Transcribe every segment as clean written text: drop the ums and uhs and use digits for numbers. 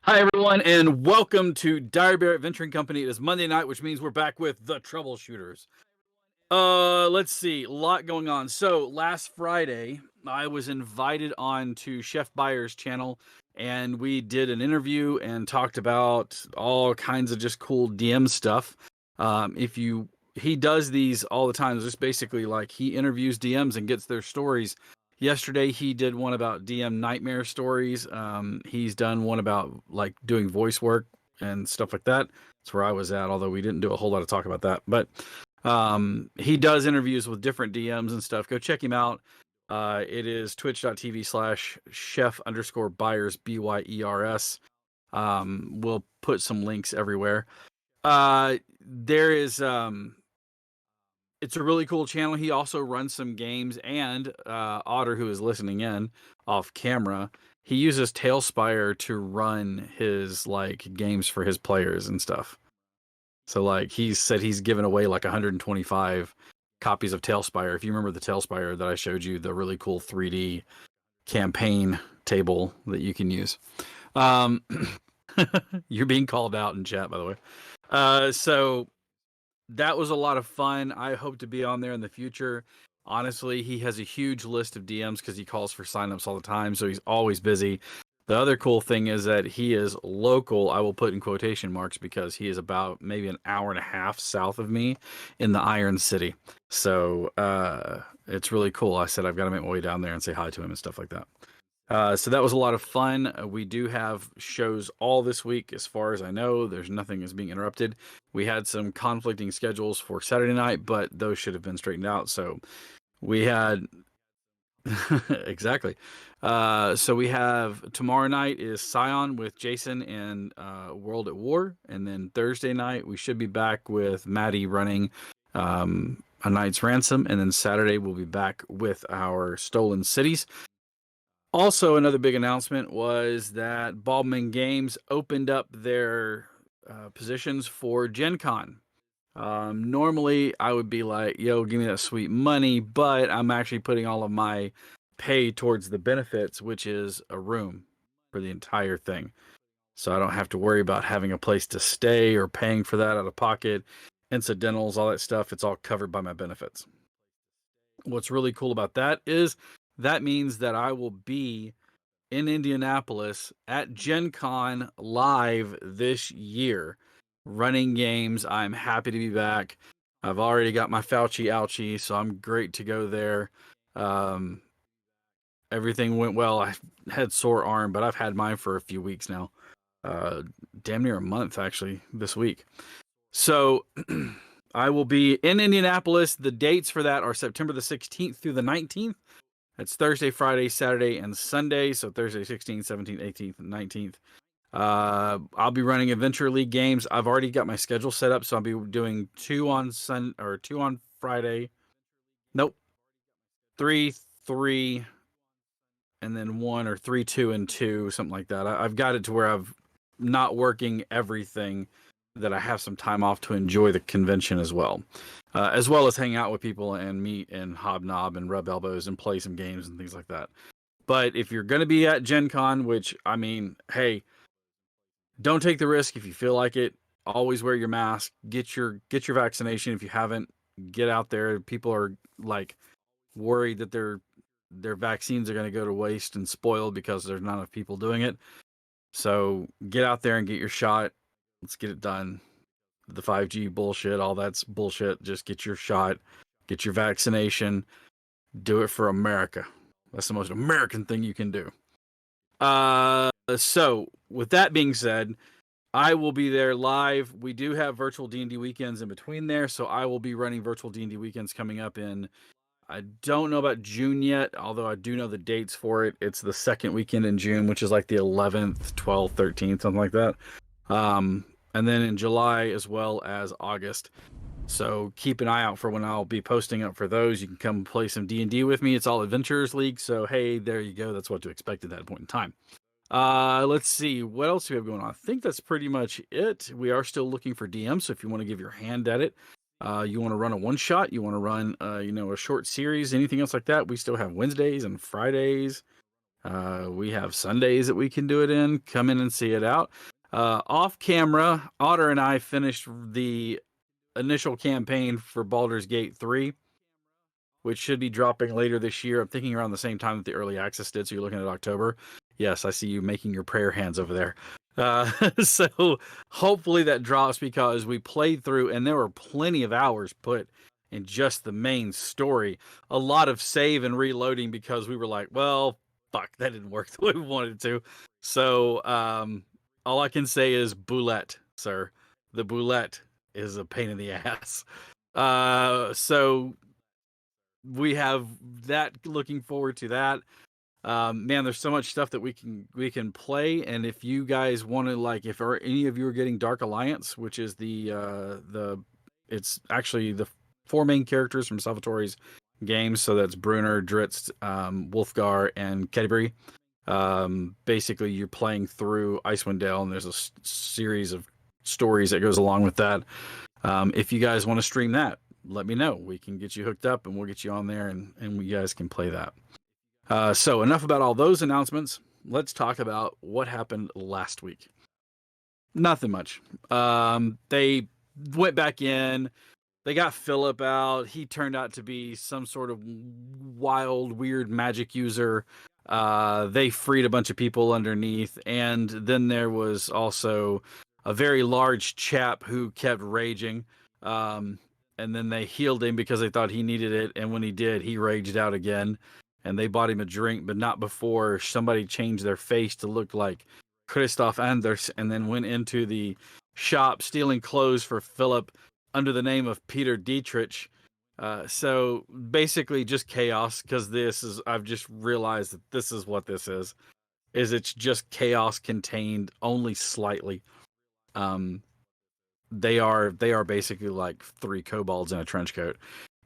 Hi, everyone, and welcome to Dire Bear Adventuring Company. It is Monday night, which means we're back with the Troubleshooters. Let's see, a lot going on. So last Friday, I was invited on to Chef Byer's channel, and we did an interview and talked about all kinds of just cool DM stuff. He does these all the time. It's just basically like he interviews DMs and gets their stories. Yesterday, he did one about DM nightmare stories. He's done one about like doing voice work and stuff like that. That's where I was at, although we didn't do a whole lot of talk about that. But he does interviews with different DMs and stuff. Go check him out. It is twitch.tv/chef_Byers, BYERS. We'll put some links everywhere. There is, it's a really cool channel. He also runs some games, and Otter, who is listening in off camera, he uses Tailspire to run his like games for his players and stuff. So like he said he's given away like 125 copies of Tailspire. If you remember the Tailspire that I showed you, the really cool 3D campaign table that you can use. Um, you're being called out in chat, by the way. So that was a lot of fun. I hope to be on there in the future. Honestly, he has a huge list of DMs because he calls for signups all the time, so he's always busy. The other cool thing is that he is local. I will put in quotation marks because he is about maybe an hour and a half south of me in the Iron City. So it's really cool. I said I've got to make my way down there and say hi to him and stuff like that. So that was a lot of fun. We do have shows all this week, as far as I know. There's nothing is being interrupted. We had some conflicting schedules for Saturday night, but those should have been straightened out. So we had exactly. So we have tomorrow night is Scion with Jason and World at War, and then Thursday night we should be back with Maddie running A Knight's Ransom, and then Saturday we'll be back with our Stolen Cities. Also, another big announcement was that Baldman Games opened up their positions for Gen Con. Normally, I would be like, yo, give me that sweet money, but I'm actually putting all of my pay towards the benefits, which is a room for the entire thing. So I don't have to worry about having a place to stay or paying for that out of pocket, incidentals, all that stuff. It's all covered by my benefits. What's really cool about that is that means that I will be in Indianapolis at Gen Con live this year, running games. I'm happy to be back. I've already got my Fauci ouchie, so I'm great to go there. Everything went well. I had sore arm, but I've had mine for a few weeks now. Damn near a month, actually, this week. So I will be in Indianapolis. The dates for that are September the 16th through the 19th. It's Thursday, Friday, Saturday, and Sunday. So Thursday, 16th, 17th, 18th, and 19th. I'll be running Adventure League games. I've already got my schedule set up, so I'll be doing 2 on Friday. Nope, 3, 3, and then 1 or 3, 2, and 2, something like that. I've got it to where I've not working everything, that I have some time off to enjoy the convention as well as hang out with people and meet and hobnob and rub elbows and play some games and things like that. But if you're going to be at Gen Con, which, I mean, hey, don't take the risk if you feel like it. Always wear your mask. Get your vaccination if you haven't. Get out there. People are like worried that their vaccines are going to go to waste and spoil because there's not enough people doing it. So get out there and get your shot. Let's get it done. The 5G bullshit, all that's bullshit. Just get your shot. Get your vaccination. Do it for America. That's the most American thing you can do. So with that being said, I will be there live. We do have virtual D&D weekends in between there, so I will be running virtual D&D weekends coming up in, I don't know about June yet, although I do know the dates for it. It's the second weekend in June, which is like the 11th, 12th, 13th, something like that. And then in July as well as August. So keep an eye out for when I'll be posting up for those. You can come play some D&D with me. It's all Adventurers League, so hey, there you go. That's what to expect at that point in time. Let's see. What else do we have going on? I think that's pretty much it. We are still looking for DMs, so if you want to give your hand at it, you want to run a one-shot, you want to run, a short series, anything else like that, we still have Wednesdays and Fridays. We have Sundays that we can do it in. Come in and see it out. Off camera, Otter and I finished the initial campaign for Baldur's Gate 3, which should be dropping later this year. I'm thinking around the same time that the early access did, so you're looking at October. Yes, I see you making your prayer hands over there. So hopefully that drops, because we played through and there were plenty of hours put in just the main story. A lot of save and reloading because we were like, well, fuck, that didn't work the way we wanted it to. So all I can say is boulette, sir. The boulette is a pain in the ass. So we have that, looking forward to that. Man, there's so much stuff that we can play. And if you guys want to, like, if any of you are getting Dark Alliance, which is it's actually the 4 main characters from Salvatore's games. So that's Brunner, Dritz, Wolfgar, and Kedibri. Basically you're playing through Icewind Dale, and there's a series of stories that goes along with that. If you guys want to stream that, let me know. We can get you hooked up and we'll get you on there, and you guys can play that. So enough about all those announcements. Let's talk about what happened last week. Nothing much. They went back in. They got Philip out. He turned out to be some sort of wild, weird magic user. They freed a bunch of people underneath. And then there was also a very large chap who kept raging. And then they healed him because they thought he needed it. And when he did, he raged out again. And they bought him a drink, but not before somebody changed their face to look like Christoph Anders, and then went into the shop stealing clothes for Philip under the name of Peter Dietrich. So basically just chaos, because I've just realized that this is what this is it's just chaos contained only slightly. They are basically like 3 kobolds in a trench coat.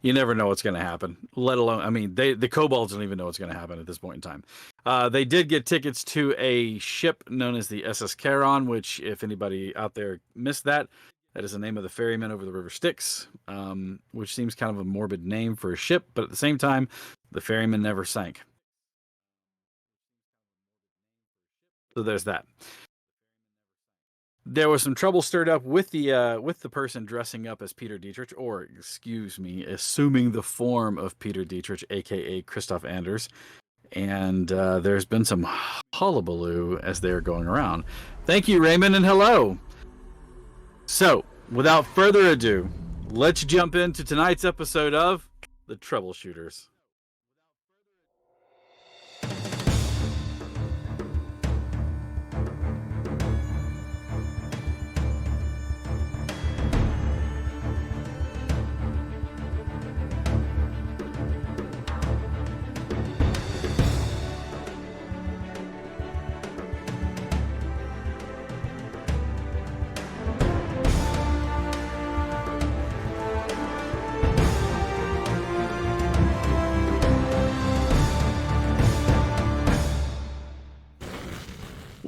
You never know what's going to happen, let alone, I mean, the kobolds don't even know what's going to happen at this point in time. They did get tickets to a ship known as the SS Charon, which, if anybody out there missed that is the name of the ferryman over the River Styx, which seems kind of a morbid name for a ship, but at the same time, the ferryman never sank. So there's that. There was some trouble stirred up with the person dressing up as Peter Dietrich, or excuse me, assuming the form of Peter Dietrich, aka Christoph Anders, and there's been some hullabaloo as they're going around. Thank you, Raymond, and hello. So, without further ado, let's jump into tonight's episode of the Troubleshooters.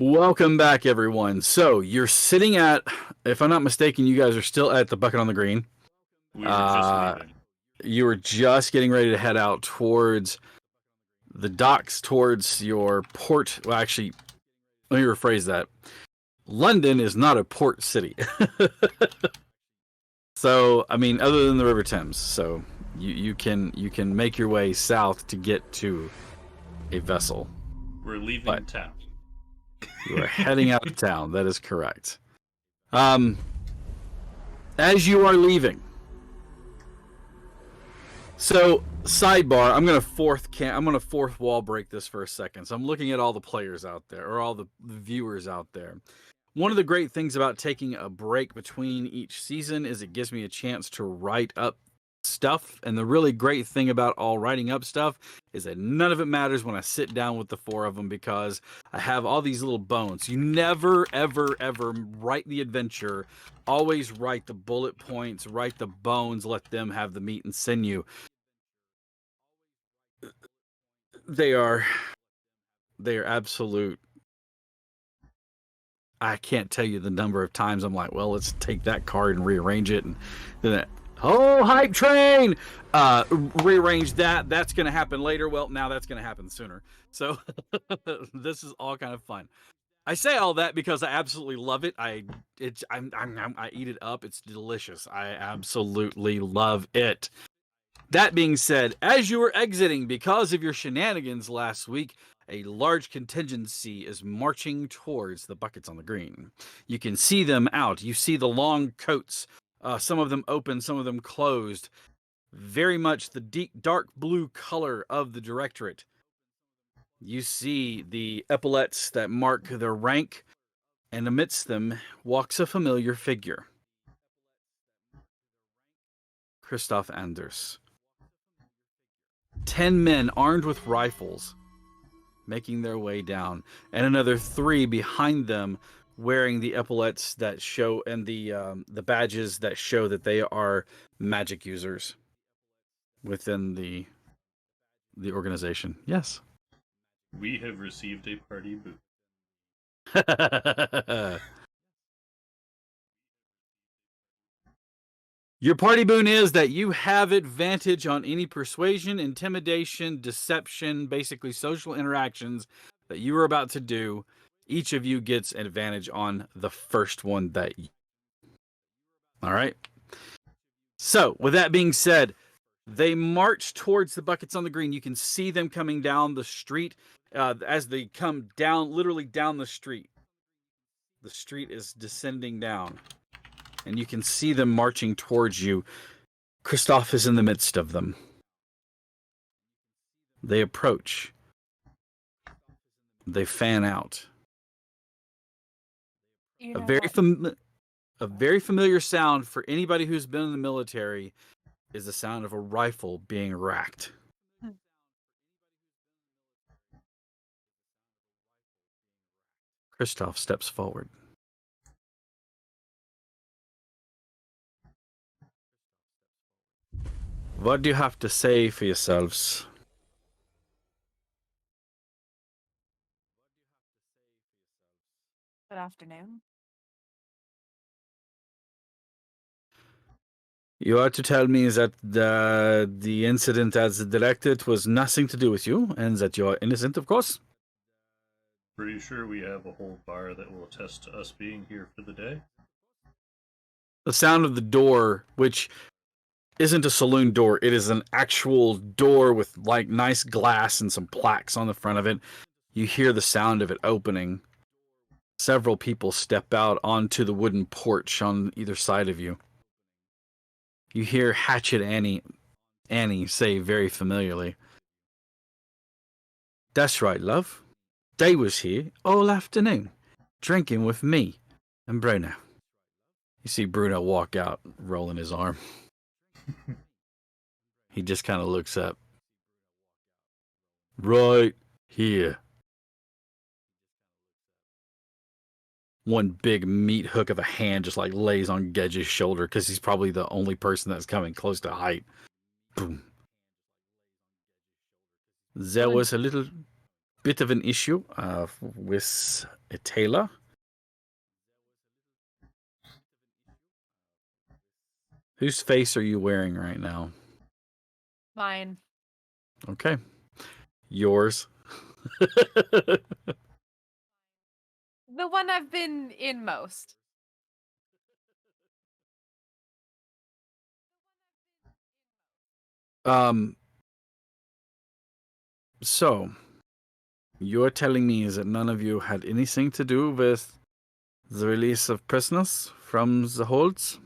Welcome back, everyone. So you're sitting at, if I'm not mistaken, you guys are still at the Bucket on the Green. We were just leaving. You were just getting ready to head out towards the docks, towards your port. Well, actually, let me rephrase that. London is not a port city. So, I mean, other than the River Thames. So you can make your way south to get to a vessel. We're leaving town. You are heading out of town. That is correct. As you are leaving. So, sidebar, I'm gonna fourth wall break this for a second. So I'm looking at all the players out there, or all the viewers out there. One of the great things about taking a break between each season is it gives me a chance to write up stuff. And the really great thing about all writing up stuff is that none of it matters when I sit down with the 4 of them, because I have all these little bones. You never, ever, ever write the adventure. Always write the bullet points, write the bones, let them have the meat and sinew. They are absolute. I can't tell you the number of times I'm like, well, let's take that card and rearrange it, and then Oh, hype train! Rearrange that. That's going to happen later. Well, now that's going to happen sooner. So this is all kind of fun. I say all that because I absolutely love it. I eat it up. It's delicious. I absolutely love it. That being said, as you were exiting because of your shenanigans last week, a large contingency is marching towards the buckets on the green. You can see them out. You see the long coats, some of them open, some of them closed. Very much the deep, dark blue color of the directorate. You see the epaulets that mark their rank, and amidst them walks a familiar figure. Christoph Anders. 10 men armed with rifles making their way down, and another 3 behind them wearing the epaulets that show and the badges that show that they are magic users within the organization. Yes. We have received a party boot. Your party boon is that you have advantage on any persuasion, intimidation, deception, basically social interactions that you are about to do. Each of you gets advantage on the first one that you... All right. So, with that being said, they march towards the buckets on the green. You can see them coming down the street as they come down, literally down the street. The street is descending down, and you can see them marching towards you. Christoph is in the midst of them. They approach. They fan out. You know A very familiar sound for anybody who's been in the military is the sound of a rifle being racked. Christoph steps forward. What do you have to say for yourselves? Good afternoon. You are to tell me that the incident as directed was nothing to do with you, and that you are innocent, of course? Pretty sure we have a whole bar that will attest to us being here for the day. The sound of the door, which isn't a saloon door, it is an actual door with like nice glass and some plaques on the front of it. You hear the sound of it opening. Several people step out onto the wooden porch on either side of you. You hear Hatchet Annie say very familiarly, "That's right, love. They was here all afternoon, drinking with me and Bruno." You see Bruno walk out, rolling his arm. He just kind of looks up. Right here. One big meat hook of a hand just like lays on Gedge's shoulder because he's probably the only person that's coming close to height. Boom. There was a little bit of an issue with a tailor. Whose face are you wearing right now? Mine. Okay. Yours. The one I've been in most. So, you're telling me that none of you had anything to do with the release of prisoners from the holds?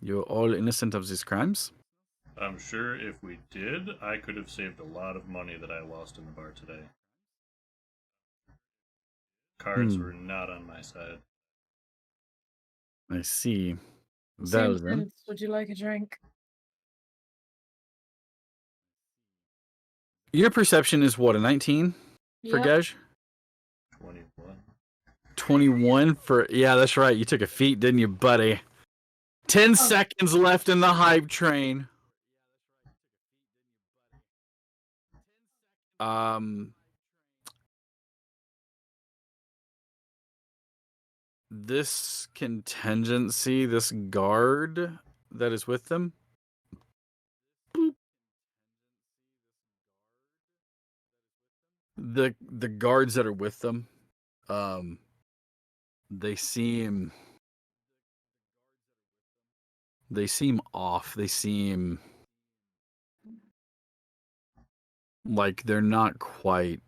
You're all innocent of these crimes? I'm sure if we did, I could have saved a lot of money that I lost in the bar today. Cards were not on my side. I see. Same Well then. sense. Would you like a drink? Your perception is what, a 19 for Yep. Gej? 21. 21 for... Yeah, that's right. You took a feat, didn't you, buddy? 10 seconds left in the hype train. this contingency, this guard that is with them, the guards that are with them, um, they seem off. They seem like they're not quite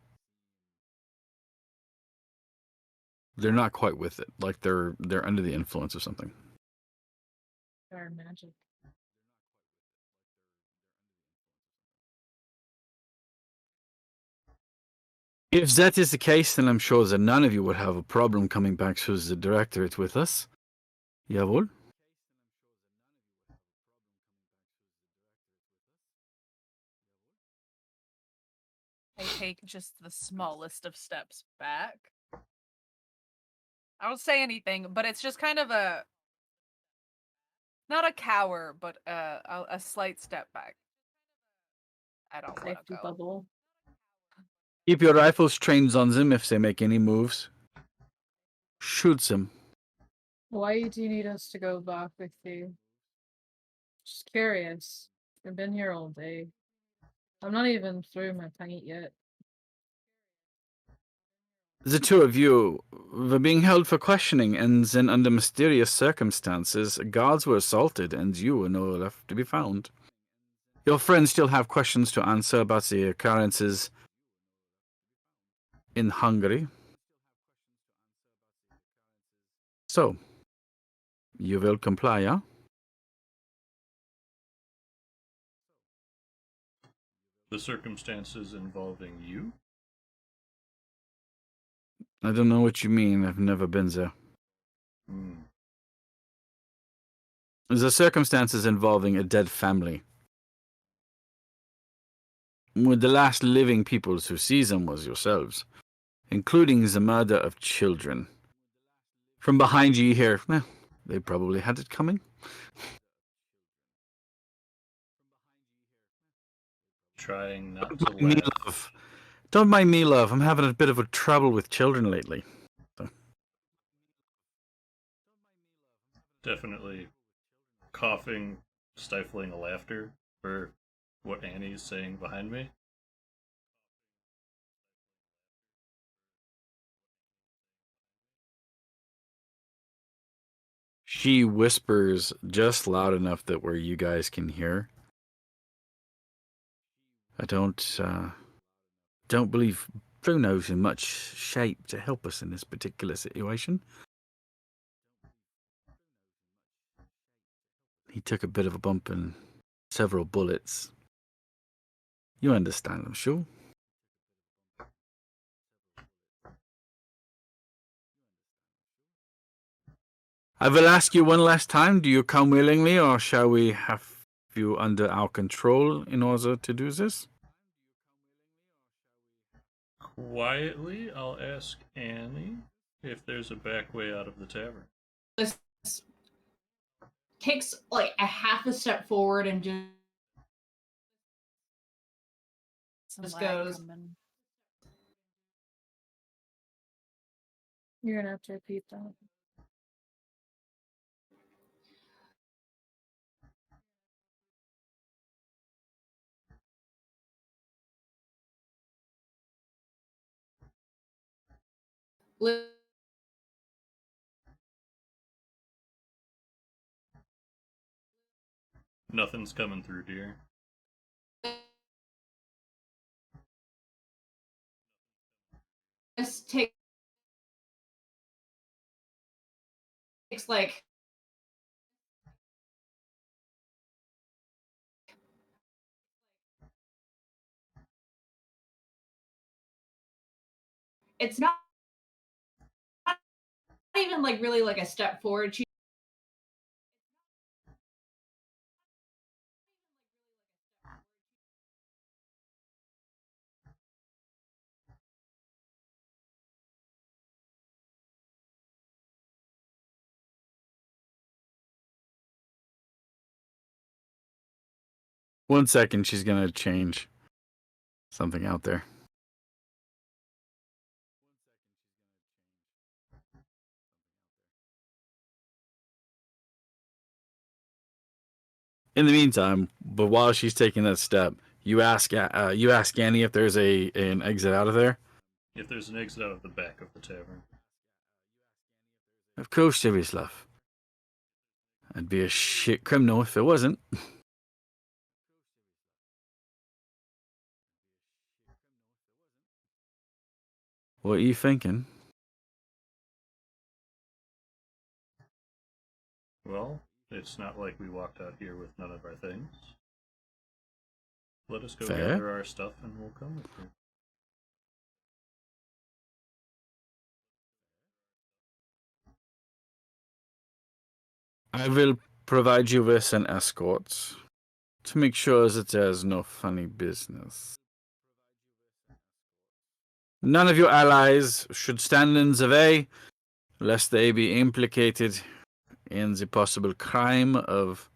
with it. Like they're under the influence of something. Or magic. If that is the case, then I'm sure that none of you would have a problem coming back to the directorate with us. Jawohl. I take just the smallest of steps back. I don't say anything, but it's just kind of a not a cower, but a slight step back. I don't want to Safety go. bubble. Keep your rifles trained on them. If they make any moves, shoot them. Why do you need us to go back with you? Just curious. I've been here all day. I'm not even through my pint yet. The two of you were being held for questioning, and then under mysterious circumstances, guards were assaulted, and you were nowhere left to be found. Your friends still have questions to answer about the occurrences in Hungary. So, you will comply, yeah? The circumstances involving you? I don't know what you mean. I've never been there. The circumstances involving a dead family. With the last living people to see them was yourselves, including the murder of children. From behind you hear, well, they probably had it coming. Trying not Don't to mind me, laugh. love. Don't mind me, love. I'm having a bit of a trouble with children lately. Definitely coughing, stifling a laughter for what Annie's saying behind me. She whispers just loud enough that where you guys can hear. I don't believe Bruno's in much shape to help us in this particular situation. He took a bit of a bump and several bullets. You understand, I'm sure. I will ask you one last time, do you come willingly, or shall we have you under our control in order to do this? Quietly, I'll ask Annie if there's a back way out of the tavern. This takes like a half a step forward and just goes. Coming. You're gonna have to repeat that. Nothing's coming through, dear. This takes like it's not even like really like a step forward. She One second, she's gonna change something out there. In the meantime, but while she's taking that step, you ask Annie if there's an exit out of there. If there's an exit out of the back of the tavern. Of course there is, love. I'd be a shit criminal if it wasn't. What are you thinking? Well, it's not like we walked out here with none of our things. Let us go Fair. gather our stuff and we'll come with you. I will provide you with an escort to make sure that there's no funny business. None of your allies should stand in the way, lest they be implicated in the possible crime of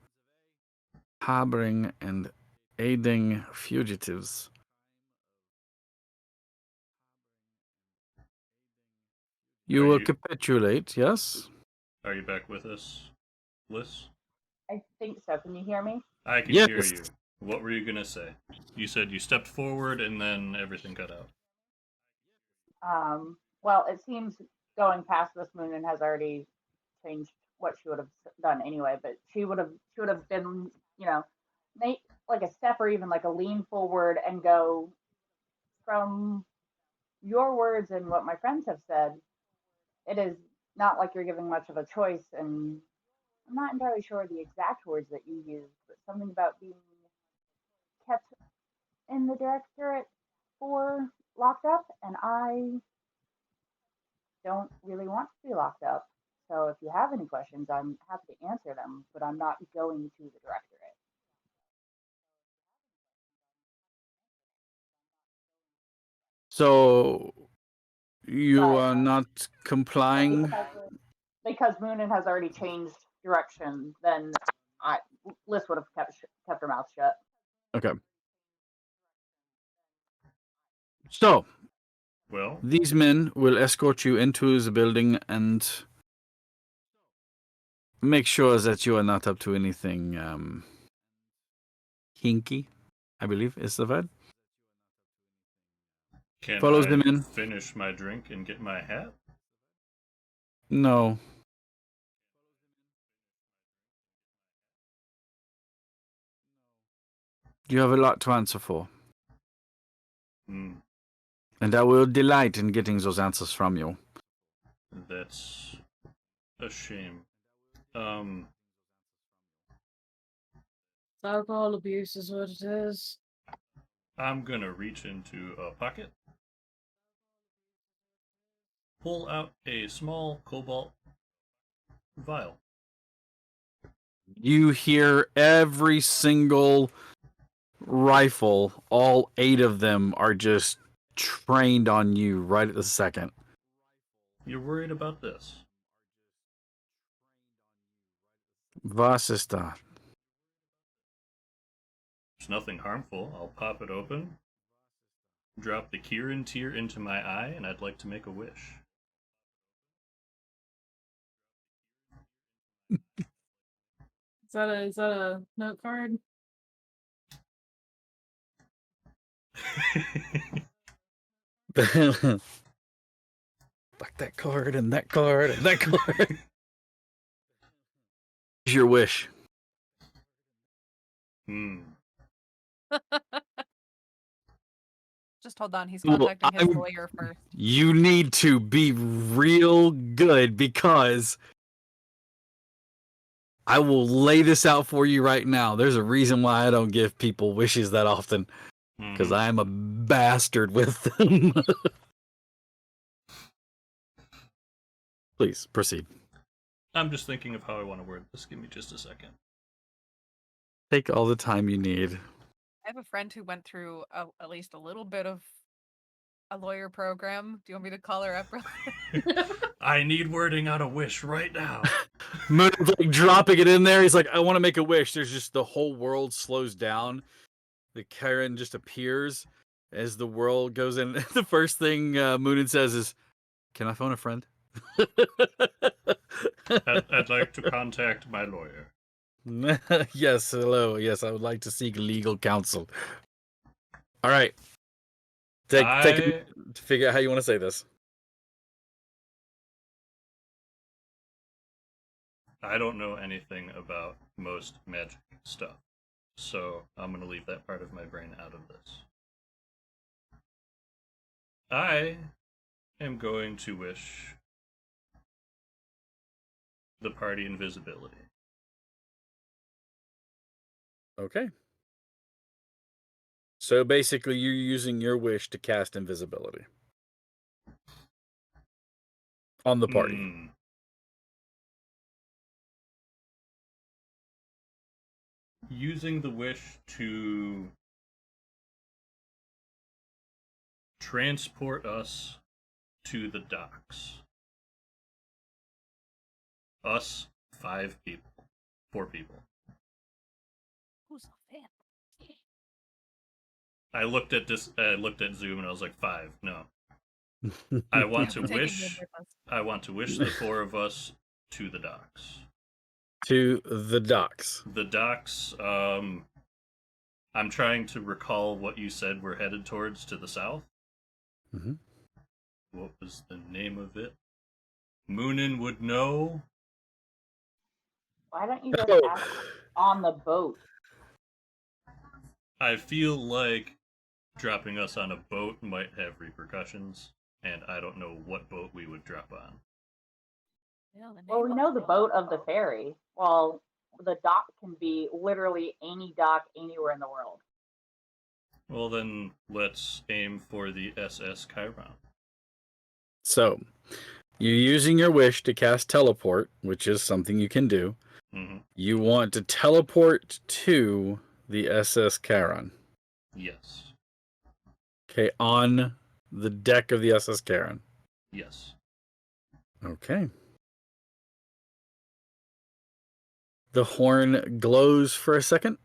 harboring and aiding fugitives. You Are will you- capitulate, yes? Are you back with us, Liz? I think so. Can you hear me? I can Yes. hear you. What were you gonna say? You said you stepped forward and then everything cut out. Well, it seems going past this moon and has already changed what she would have done anyway. But she would have been, make like a step or even like a lean forward and go from your words and what my friends have said. It is not like you're giving much of a choice, and I'm not entirely sure the exact words that you used, but something about being kept in the directorate for locked up, and I don't really want to be locked up. So if you have any questions, I'm happy to answer them, but I'm not going to the directorate. So you But are not complying? because Moonin has already changed direction, then Liz would have kept her mouth shut. Okay. So Well, these men will escort you into the building and make sure that you are not up to anything hinky, I believe is the word. can Follows I them in. finish my drink and get my hat? No. You have a lot to answer for, Hmm, and I will delight in getting those answers from you. that's a shame. Alcohol abuse is what it is. I'm gonna reach into a pocket, pull out a small cobalt vial. You hear every single rifle, all 8 of them are just trained on you right at the second. You're worried about this? Was ist da? It's nothing harmful. I'll pop it open, drop the Kirin tear into my eye, and I'd like to make a wish. Is that a note card? Fuck that card and that card and that card. Here's your wish. Just hold on. He's Well, contacting his I'm- lawyer first. You need to be real good because I will lay this out for you right now. There's a reason why I don't give people wishes that often because I am a bastard with them. Please proceed. I'm just thinking of how I want to word this. Give me just a second. Take all the time you need. I have a friend who went through at least a little bit of a lawyer program. Do you want me to call her up? I need wording on a wish right now. Moon's like dropping it in there. He's like, I want to make a wish. There's just the whole world slows down. The Karen just appears as the world goes in. The first thing Moonin says is, "Can I phone a friend?" I'd like to contact my lawyer. Yes, hello. Yes, I would like to seek legal counsel. All right. Take a minute to figure out how you want to say this. I don't know anything about most magic stuff, so I'm going to leave that part of my brain out of this. I am going to wish the party invisibility. Okay. So basically, you're using your wish to cast invisibility on the party. Hmm. Using the wish to transport us to the docks. Us, 5 people. 4 people. Who's a fan? I looked at Zoom and I was like, 5. No. I want to wish the 4 of us to the docks. To the docks. The docks, I'm trying to recall what you said we're headed towards to the south. Mm-hmm. What was the name of it? Moonin would know. Why don't you just Oh. ask on the boat? I feel like dropping us on a boat might have repercussions, and I don't know what boat we would drop on. Well, we know the boat of the ferry. Well, the dock can be literally any dock anywhere in the world. Well, then let's aim for the SS Chiron. So, you're using your wish to cast teleport, which is something you can do. Mm-hmm. You want to teleport to the SS Charon. Yes. Okay, on the deck of the SS Charon. Yes. Okay. The horn glows for a second.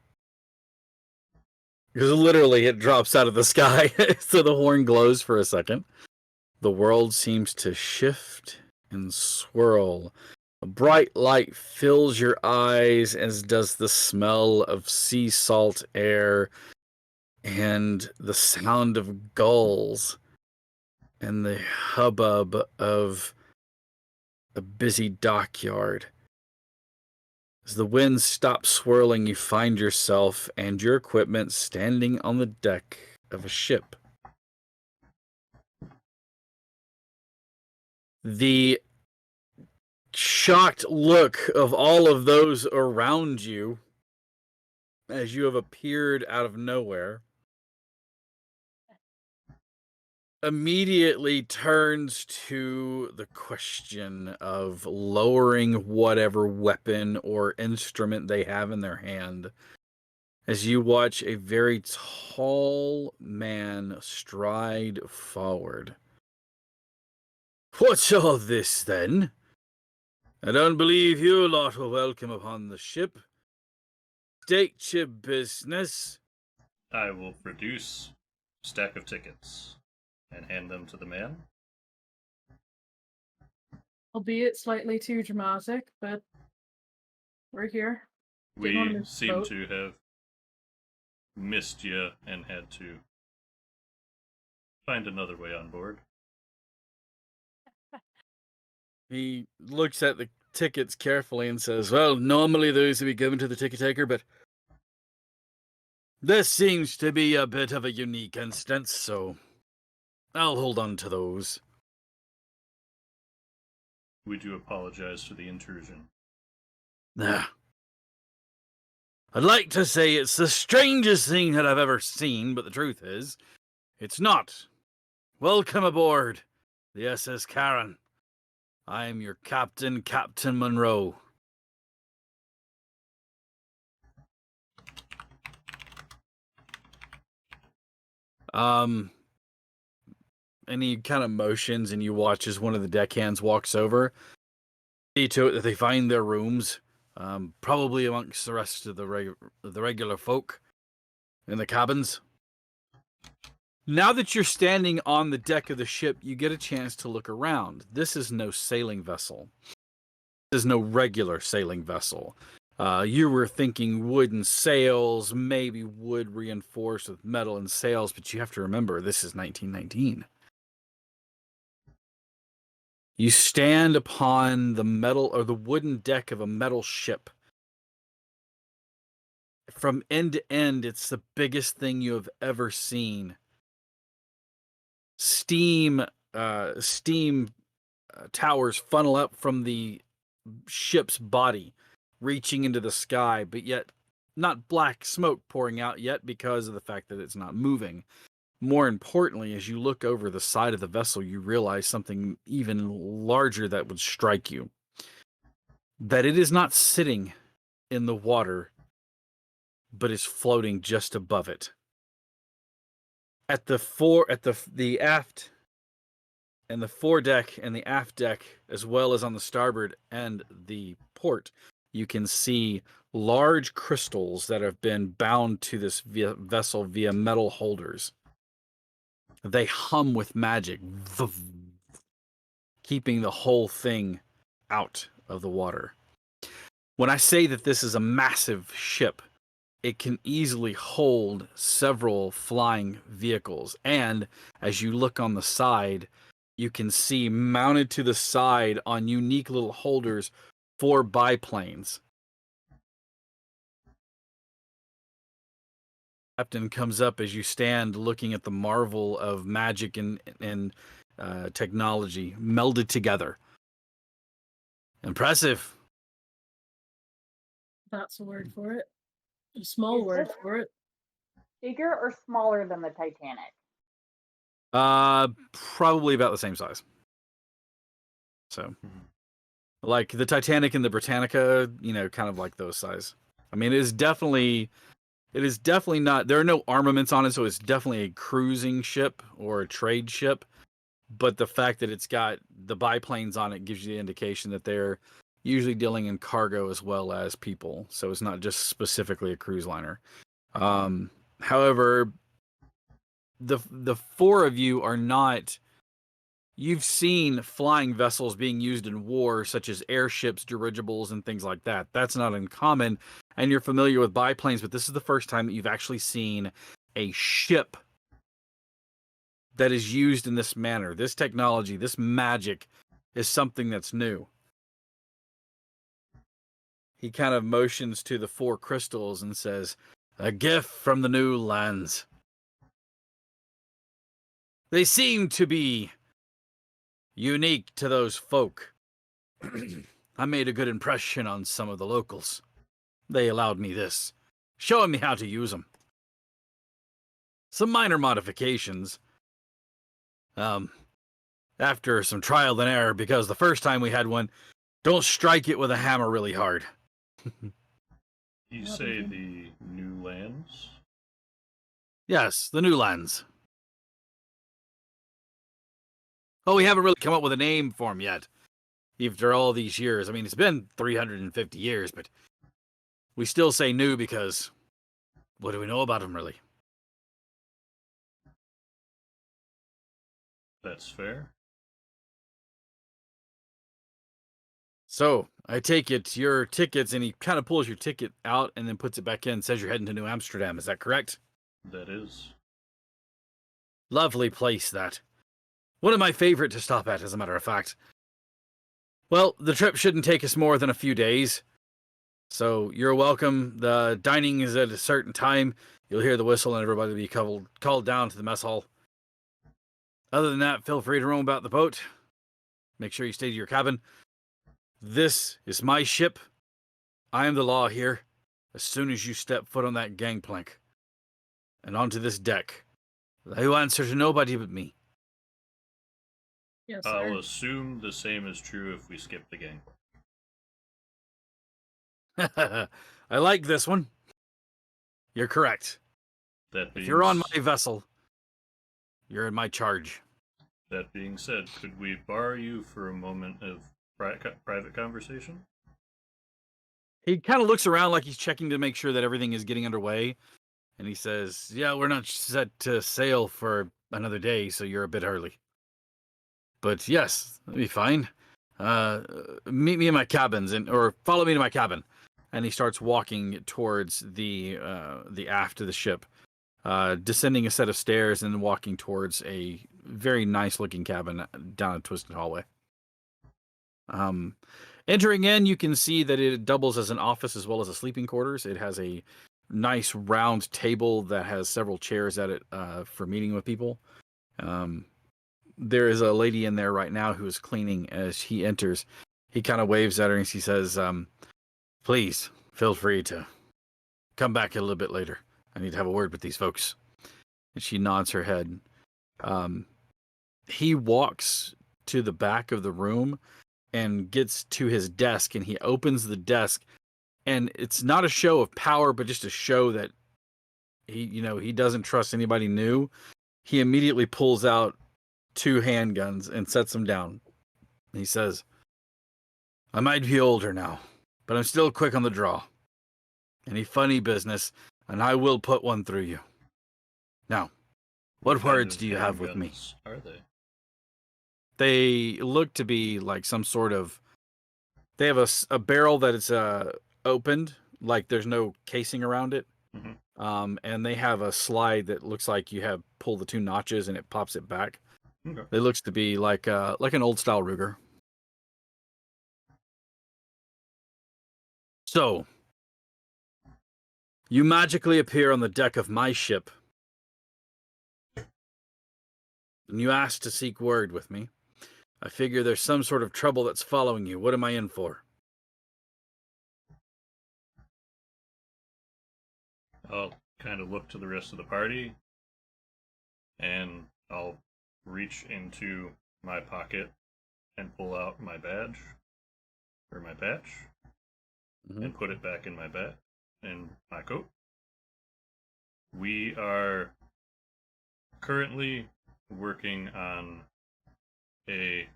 Because literally it drops out of the sky. So the horn glows for a second. The world seems to shift and swirl. A bright light fills your eyes, as does the smell of sea salt air and the sound of gulls and the hubbub of a busy dockyard. As the wind stops swirling, you find yourself and your equipment standing on the deck of a ship. The shocked look of all of those around you as you have appeared out of nowhere immediately turns to the question of lowering whatever weapon or instrument they have in their hand as you watch a very tall man stride forward. What's all this, then? I don't believe you lot were welcome upon the ship. State your business. I will produce a stack of tickets and hand them to the man. Albeit slightly too dramatic, but we're here. Didn't wanna We miss the seem boat. to have missed you and had to find another way on board. He looks at the tickets carefully and says, well, normally those would be given to the ticket taker, but this seems to be a bit of a unique instance, so I'll hold on to those. We do apologize for the intrusion. I'd like to say it's the strangest thing that I've ever seen, but the truth is, it's not. Welcome aboard the SS Charon. I am your captain, Captain Monroe. And he kind of motions, and you watch as one of the deckhands walks over. See to it that they find their rooms, probably amongst the rest of the regular folk in the cabins. Now that you're standing on the deck of the ship, you get a chance to look around. This is no sailing vessel. This is no regular sailing vessel. You were thinking wooden sails, maybe wood reinforced with metal and sails, but you have to remember this is 1919. You stand upon the metal or the wooden deck of a metal ship. From end to end, it's the biggest thing you have ever seen. Steam towers funnel up from the ship's body, reaching into the sky, but yet not black smoke pouring out yet because of the fact that it's not moving. More importantly, as you look over the side of the vessel, you realize something even larger that would strike you. That it is not sitting in the water, but is floating just above it. At the aft and the foredeck and the aft deck, as well as on the starboard and the port, you can see large crystals that have been bound to this vessel via metal holders. They hum with magic, keeping the whole thing out of the water. When I say that this is a massive ship, it can easily hold several flying vehicles. And as you look on the side, you can see mounted to the side on unique little holders 4 biplanes. Captain comes up as you stand looking at the marvel of magic and technology melded together. Impressive. That's a word for it. A small Is word this for it. bigger or smaller than the Titanic? Probably about the same size. So, like the Titanic and the Britannica, kind of like those size. I mean, it is definitely not. There are no armaments on it, so it's definitely a cruising ship or a trade ship. But the fact that it's got the biplanes on it gives you the indication that they're usually dealing in cargo as well as people. So it's not just specifically a cruise liner. However, the 4 of you are not. You've seen flying vessels being used in war, such as airships, dirigibles, and things like that. That's not uncommon, and you're familiar with biplanes, but this is the first time that you've actually seen a ship that is used in this manner. This technology, this magic, is something that's new. He kind of motions to the 4 crystals and says, "A gift from the new lands. They seem to be unique to those folk. I made a good impression on some of the locals. They allowed me this, showing me how to use them. Some minor modifications. After some trial and error, because the first time we had one, don't strike it with a hammer really hard." You say the new lands? Yes, the new lands. Oh, we haven't really come up with a name for them yet. After all these years. I mean, it's been 350 years, but we still say new because what do we know about them, really? That's fair. So, I take it your tickets, and he kind of pulls your ticket out and then puts it back in, says you're heading to New Amsterdam. Is that correct? That is. Lovely place, that. One of my favorite to stop at, as a matter of fact. Well, the trip shouldn't take us more than a few days. So, you're welcome. The dining is at a certain time. You'll hear the whistle and everybody will be called down to the mess hall. Other than that, feel free to roam about the boat. Make sure you stay to your cabin. This is my ship. I am the law here. As soon as you step foot on that gangplank and onto this deck, they will answer to nobody but me. Yes, sir. I'll assume the same is true if we skip the gang. I like this one. You're correct. That being If you're on my vessel, you're in my charge. That being said, could we borrow you for a moment of private conversation? He kind of looks around like he's checking to make sure that everything is getting underway. And he says, "Yeah, we're not set to sail for another day, so you're a bit early. But yes, that'll be fine. Meet me in my cabins, or follow me to my cabin. and he starts walking towards the aft of the ship, descending a set of stairs and walking towards a very nice-looking cabin down a twisted hallway. Entering in, you can see that it doubles as an office as well as a sleeping quarters. It has a nice round table that has several chairs at it for meeting with people. There is a lady in there right now who is cleaning. As he enters, he kind of waves at her and he says, please feel free to come back a little bit later. I need to have a word with these folks. And she nods her head. He walks to the back of the room and gets to his desk, and he opens the desk, and it's not a show of power, but just a show that he doesn't trust anybody new. He immediately pulls out 2 handguns and sets them down. He says, I might be older now, but I'm still quick on the draw. Any funny business, and I will put one through you. Now, what words do you have with me? Are they? They look to be like some sort of... They have a barrel that is opened, like there's no casing around it. Mm-hmm. And they have a slide that looks like you have pull the 2 notches and it pops it back. Okay. It looks to be like an old style Ruger. So, you magically appear on the deck of my ship, and you ask to seek word with me. I figure there's some sort of trouble that's following you. What am I in for? I'll kind of look to the rest of the party, and I'll reach into my pocket and pull out my badge, or my patch, and put it back in my coat. We are currently working on a...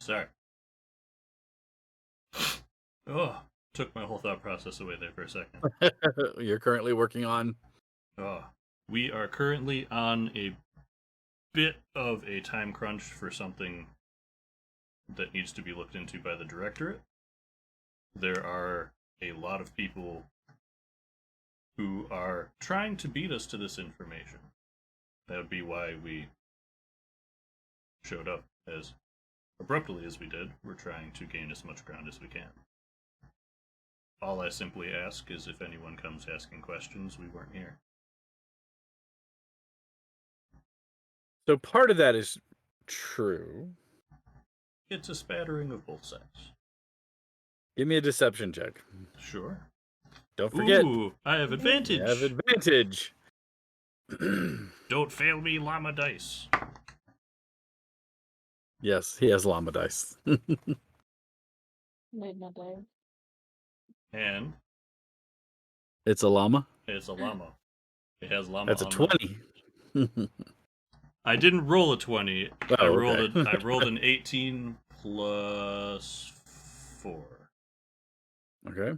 Sorry. Oh, took my whole thought process away there for a second. You're currently working on... We are currently on a bit of a time crunch for something that needs to be looked into by the directorate. There are a lot of people who are trying to beat us to this information. That would be why we showed up as abruptly as we did. We're trying to gain as much ground as we can. All I simply ask is if anyone comes asking questions, we weren't here. So part of that is true. It's a spattering of both sides. Give me a deception check. Sure. Don't forget. Ooh, I have advantage. You have advantage. Don't fail me, llama dice. Yes, he has llama dice. Made my day. And It's a llama? it's a llama. It has llama. That's a on 20. I didn't roll a 20. Oh, I rolled okay. I rolled an 18 plus 4. Okay.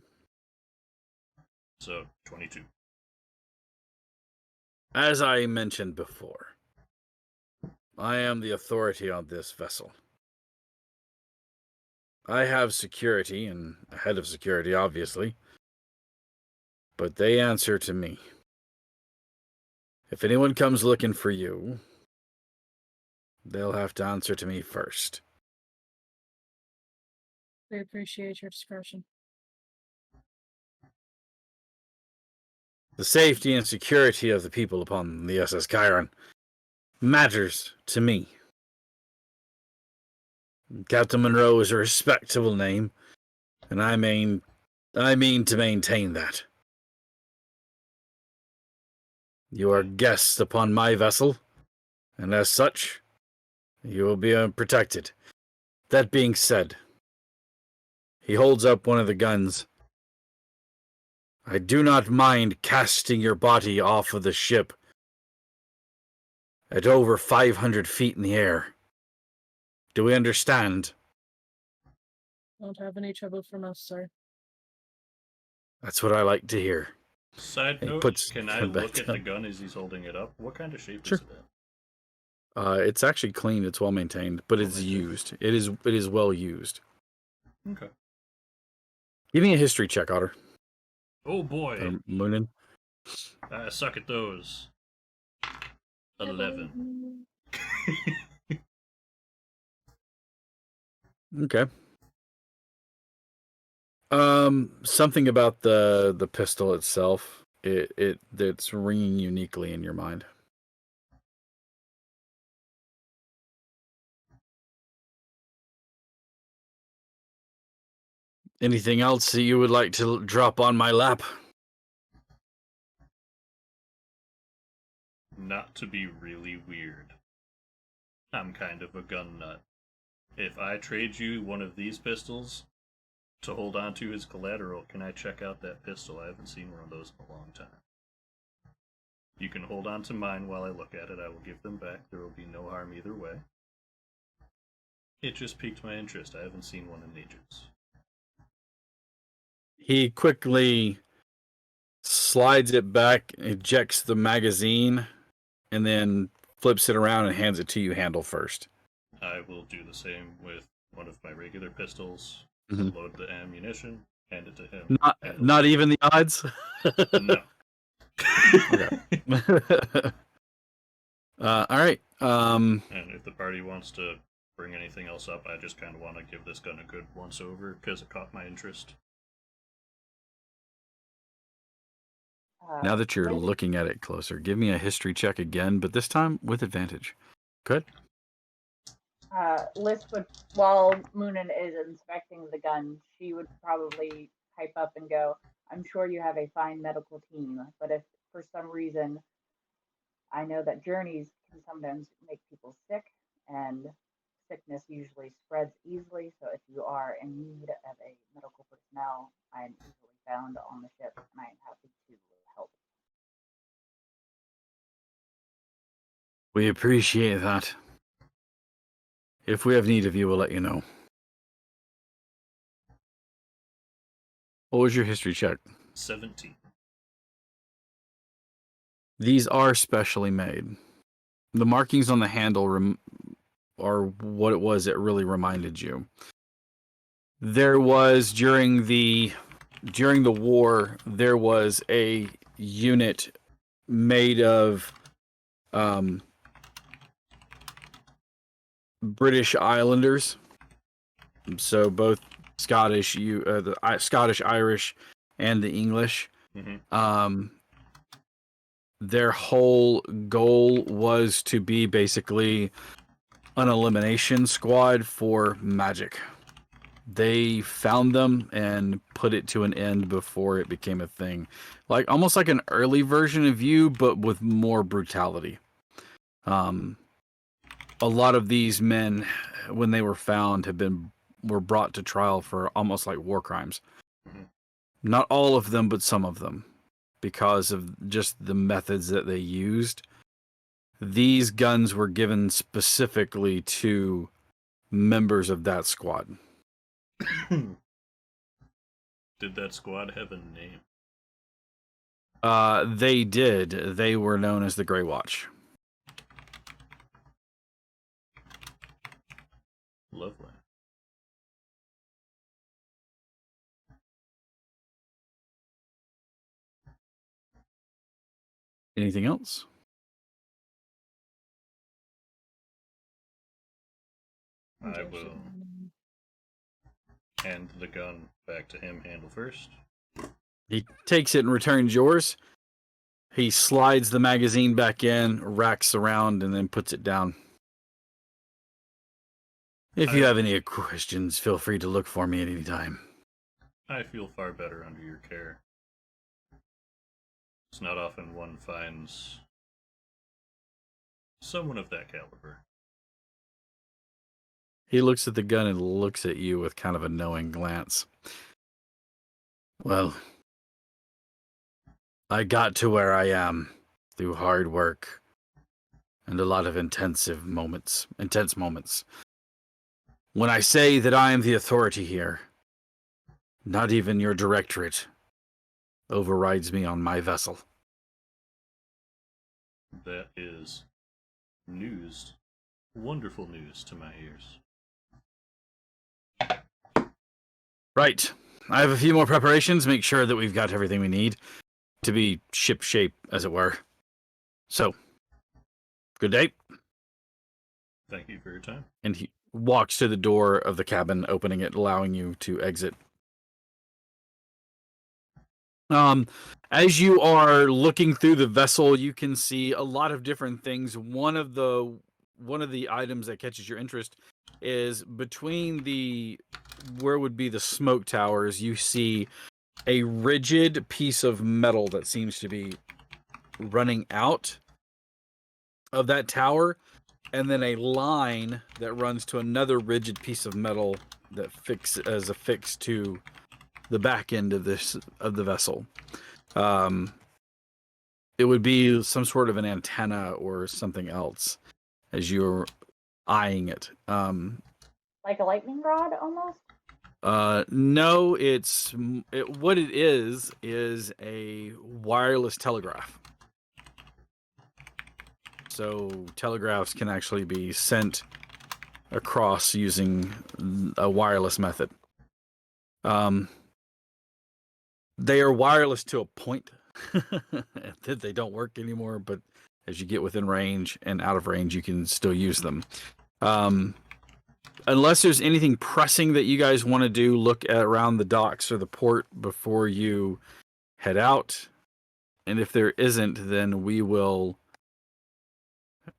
So 22. As I mentioned before, I am the authority on this vessel. I have security and a head of security, obviously, but they answer to me. If anyone comes looking for you, they'll have to answer to me first. We appreciate your discretion. The safety and security of the people upon the SS Chiron matters to me. Captain Monroe is a respectable name, and I mean to maintain that. You are guests upon my vessel, and as such, you will be protected. That being said, he holds up one of the guns. I do not mind casting your body off of the ship at over 500 feet in the air. Do we understand? Won't have any trouble from us, sir. That's what I like to hear. Side He note, puts can the I gun back look at down. the gun as he's holding it up? What kind of shape Sure. is it in? It's actually clean. It's well maintained, but it's Well-maintained. used. It is well used. Okay. Give me a history check, Otter. Oh boy, Moonin. I suck at those. 11. Okay. Something about the pistol itself. It's ringing uniquely in your mind. Anything else that you would like to drop on my lap? Not to be really weird, I'm kind of a gun nut. If I trade you one of these pistols to hold on to as collateral, can I check out that pistol? I haven't seen one of those in a long time. You can hold on to mine while I look at it. I will give them back. There will be no harm either way. It just piqued my interest. I haven't seen one in ages. He quickly slides it back, ejects the magazine, and then flips it around and hands it to you handle first. I will do the same with one of my regular pistols. Mhm. Load the ammunition, hand it to him. Not even the odds? No. All right. And if the party wants to bring anything else up, I just kind of want to give this gun a good once over because it caught my interest. Now that you're Liz- looking at it closer, give me a history check again, but this time with advantage. Good. Liz would, while Moonin is inspecting the gun, she would probably pipe up and go, I'm sure you have a fine medical team, but if for some reason I know that journeys can sometimes make people sick, and sickness usually spreads easily. So if you are in need of a medical personnel, I am easily found on the ship, and I am happy to help. We appreciate that. If we have need of you, we'll let you know. What was your history check? 17. These are specially made. The markings on the handle are what it was that really reminded you. There was during the war, there was a unit made of British Islanders, so both Scottish, the Scottish, Irish, and the English. Mm-hmm. Their whole goal was to be basically an elimination squad for magic. They found them and put it to an end before it became a thing. Like almost like an early version of you, but with more brutality. A lot of these men, when they were found, were brought to trial for almost like war crimes. Mm-hmm. Not all of them, but some of them, because of just the methods that they used. These guns were given specifically to members of that squad. Did that squad have a name? They did. They were known as the Grey Watch. Lovely. Anything else? I will hand the gun back to him, handle first. He takes it and returns yours. He slides the magazine back in, racks around, and then puts it down. If you have any questions, feel free to look for me at any time. I feel far better under your care. It's not often one finds someone of that caliber. He looks at the gun and looks at you with kind of a knowing glance. Well, I got to where I am through hard work and a lot of intense moments. When I say that I am the authority here, not even your directorate overrides me on my vessel. That is news. Wonderful news to my ears. Right. I have a few more preparations. Make sure that we've got everything we need to be ship shape, as it were. So, good day. Thank you for your time. And he walks to the door of the cabin, opening it, allowing you to exit. As you are looking through the vessel, you can see a lot of different things. One of the items that catches your interest is between where would be the smoke towers. You see a rigid piece of metal that seems to be running out of that tower, and then a line that runs to another rigid piece of metal that affixed to the back end of the vessel. It would be some sort of an antenna or something else as you're eyeing it. Like a lightning rod almost? No, what it is a wireless telegraph. So telegraphs can actually be sent across using a wireless method. They are wireless to a point. They don't work anymore, but as you get within range and out of range, you can still use them. Unless there's anything pressing that you guys want to do, look at around the docks or the port before you head out. And if there isn't, then we will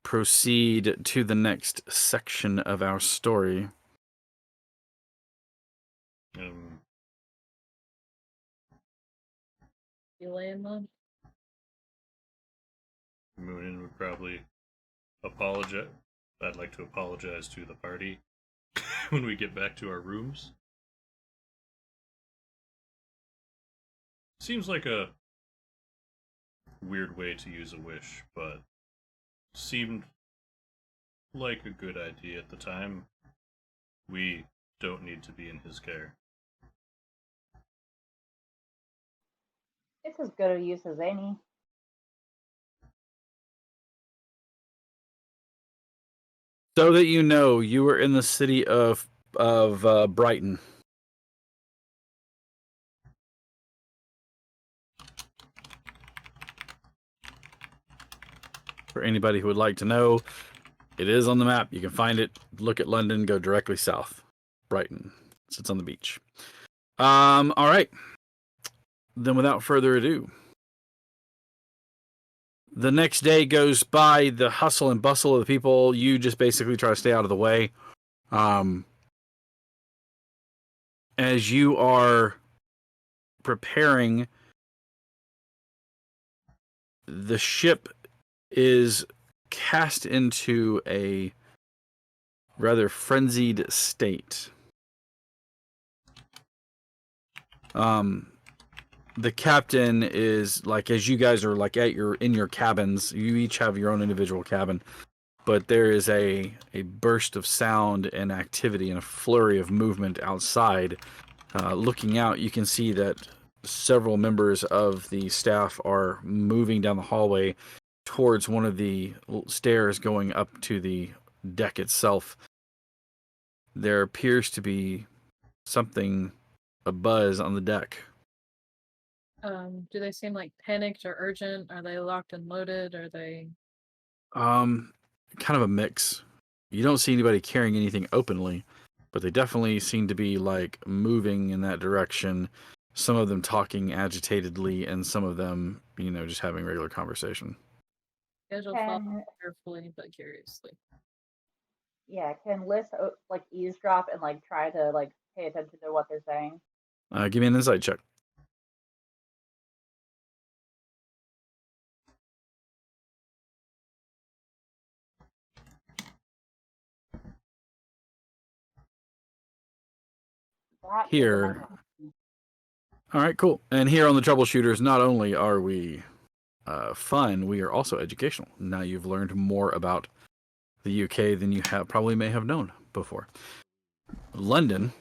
proceed to the next section of our story. You laying them? Moonin would probably apologize. I'd like to apologize to the party when we get back to our rooms. Seems like a weird way to use a wish, but seemed like a good idea at the time. We don't need to be in his care. It's as good a use as any. So that you know, you were in the city of Brighton. For anybody who would like to know, it is on the map. You can find it. Look at London. Go directly south. Brighton sits on the beach. All right. Then, without further ado, the next day goes by. The hustle and bustle of the people. You just basically try to stay out of the way. As you are preparing, the ship is cast into a rather frenzied state. The captain is like, as you guys are like in your cabins, you each have your own individual cabin, but there is a burst of sound and activity and a flurry of movement outside. Looking out, you can see that several members of the staff are moving down the hallway towards one of the stairs going up to the deck itself. There appears to be something abuzz on the deck. Do they seem like panicked or urgent? Are they locked and loaded? Are they Kind of a mix. You don't see anybody carrying anything openly, but they definitely seem to be like moving in that direction. Some of them talking agitatedly, and some of them, just having regular conversation. scheduled follow carefully but curiously? Yeah, can Liz like eavesdrop and like try to like pay attention to what they're saying? Give me an insight check. Here. All right, cool. And here on the Troubleshooters, not only are we fun, we are also educational. Now you've learned more about the UK than you probably may have known before. London,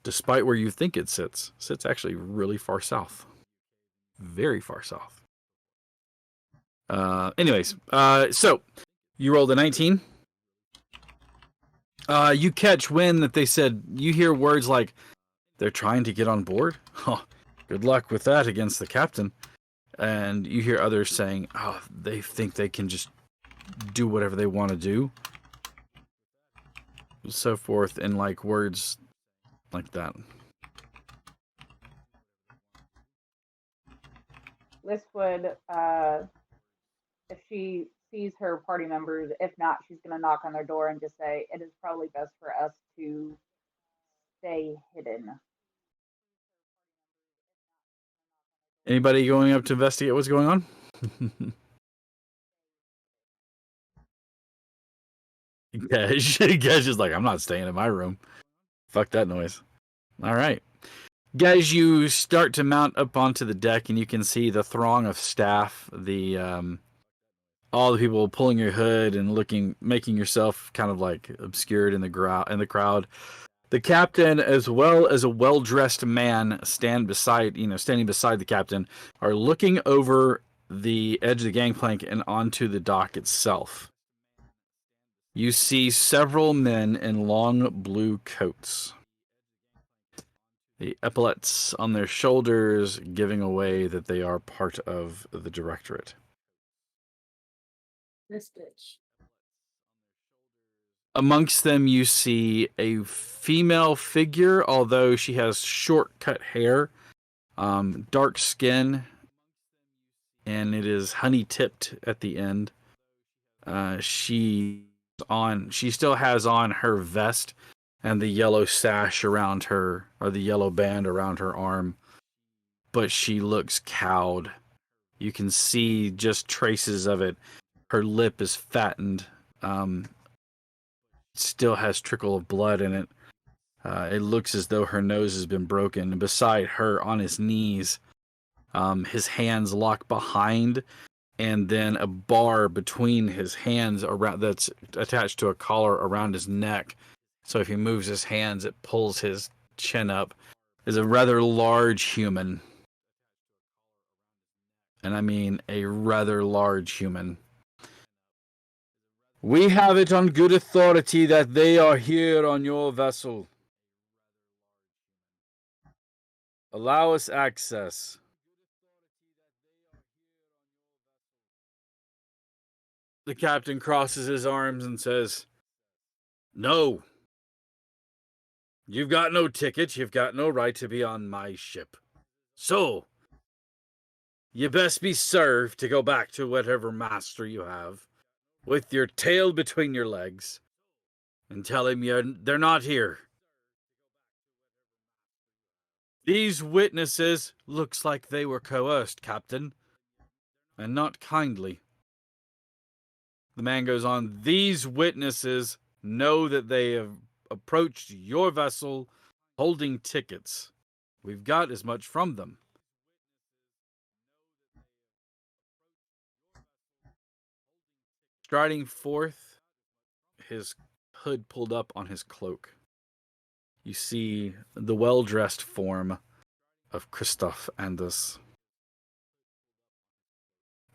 despite where you think it sits actually really far south. Very far south. Anyways, so you rolled a 19. You catch wind that they said, you hear words like, They're trying to get on board? Huh. Good luck with that against the captain. And you hear others saying, oh, they think they can just do whatever they want to do. So forth in like words like that. Liz would, if she sees her party members, if not, she's going to knock on their door and just say, it is probably best for us to stay hidden. Anybody going up to investigate what's going on? Gage is like, I'm not staying in my room. Fuck that noise. All right. Guys, you start to mount up onto the deck, and you can see the throng of staff, all the people pulling your hood and making yourself kind of like obscured in the crowd. The captain, as well as a well-dressed man, standing beside the captain, are looking over the edge of the gangplank and onto the dock itself. You see several men in long blue coats. The epaulets on their shoulders giving away that they are part of the directorate. This bitch. Amongst them, you see a female figure, although she has short cut hair, dark skin, and it is honey tipped at the end. She still has on her vest and the yellow sash around her, or the yellow band around her arm, but she looks cowed. You can see just traces of it. Her lip is fattened. Still has trickle of blood in it. It looks as though her nose has been broken. And beside her, on his knees, his hands locked behind, and then a bar between his hands around that's attached to a collar around his neck. So if he moves his hands, it pulls his chin up. Is a rather large human. And I mean a rather large human. We have it on good authority that they are here on your vessel. Allow us access. The captain crosses his arms and says, no. You've got no ticket. You've got no right to be on my ship. So, you best be served to go back to whatever master you have, with your tail between your legs, and tell him they're not here. These witnesses looks like they were coerced, Captain, and not kindly. The man goes on, these witnesses know that they have approached your vessel holding tickets. We've got as much from them. Striding forth, his hood pulled up on his cloak, you see the well-dressed form of Christoph Anders.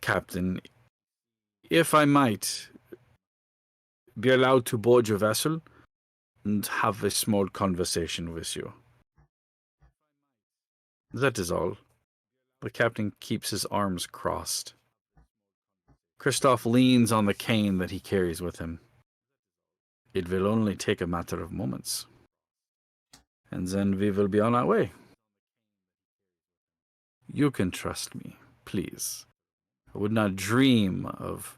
Captain, if I might be allowed to board your vessel and have a small conversation with you. That is all. The captain keeps his arms crossed. Christoph leans on the cane that he carries with him. It will only take a matter of moments. And then we will be on our way. You can trust me, please. I would not dream of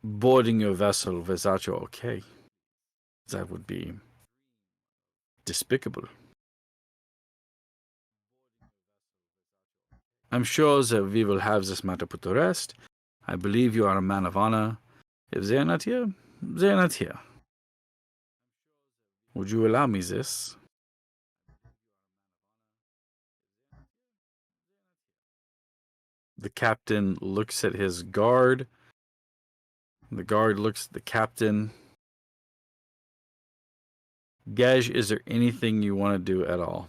boarding your vessel without your okay. That would be despicable. I'm sure that we will have this matter put to rest. I believe you are a man of honor. If they are not here, they are not here. Would you allow me this? The captain looks at his guard. The guard looks at the captain. Gage, is there anything you want to do at all?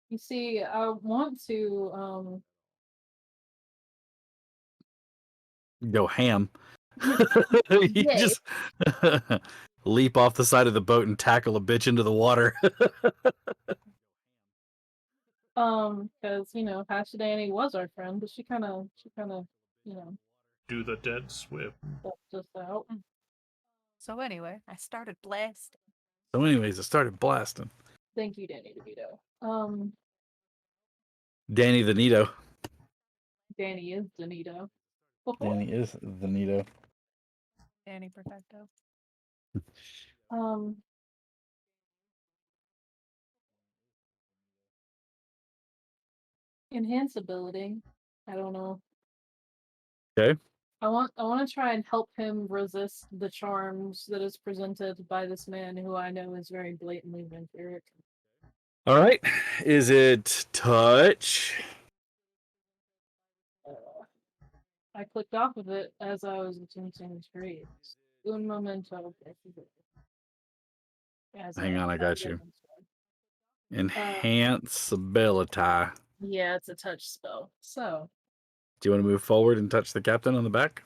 You see, I want to Go ham. You Yay. just leap off the side of the boat and tackle a bitch into the water. Because Hash Danny was our friend, but she kind of, Do the dead swim. helped us out. So anyway, I started blasting. So, anyways, I started blasting. Thank you, Danny DeVito. Danny the Nito. Danny is Danito. Danny is the Nito. Danny Perfecto. Enhance ability. I don't know. Okay. I want to try and help him resist the charms that is presented by this man who I know is very blatantly vampiric. All right. Is it touch? I clicked off of it as I was attempting to read. Un momento. Hang on, I got you. Enhance ability. Yeah, it's a touch spell. So, Do you want to move forward and touch the captain on the back?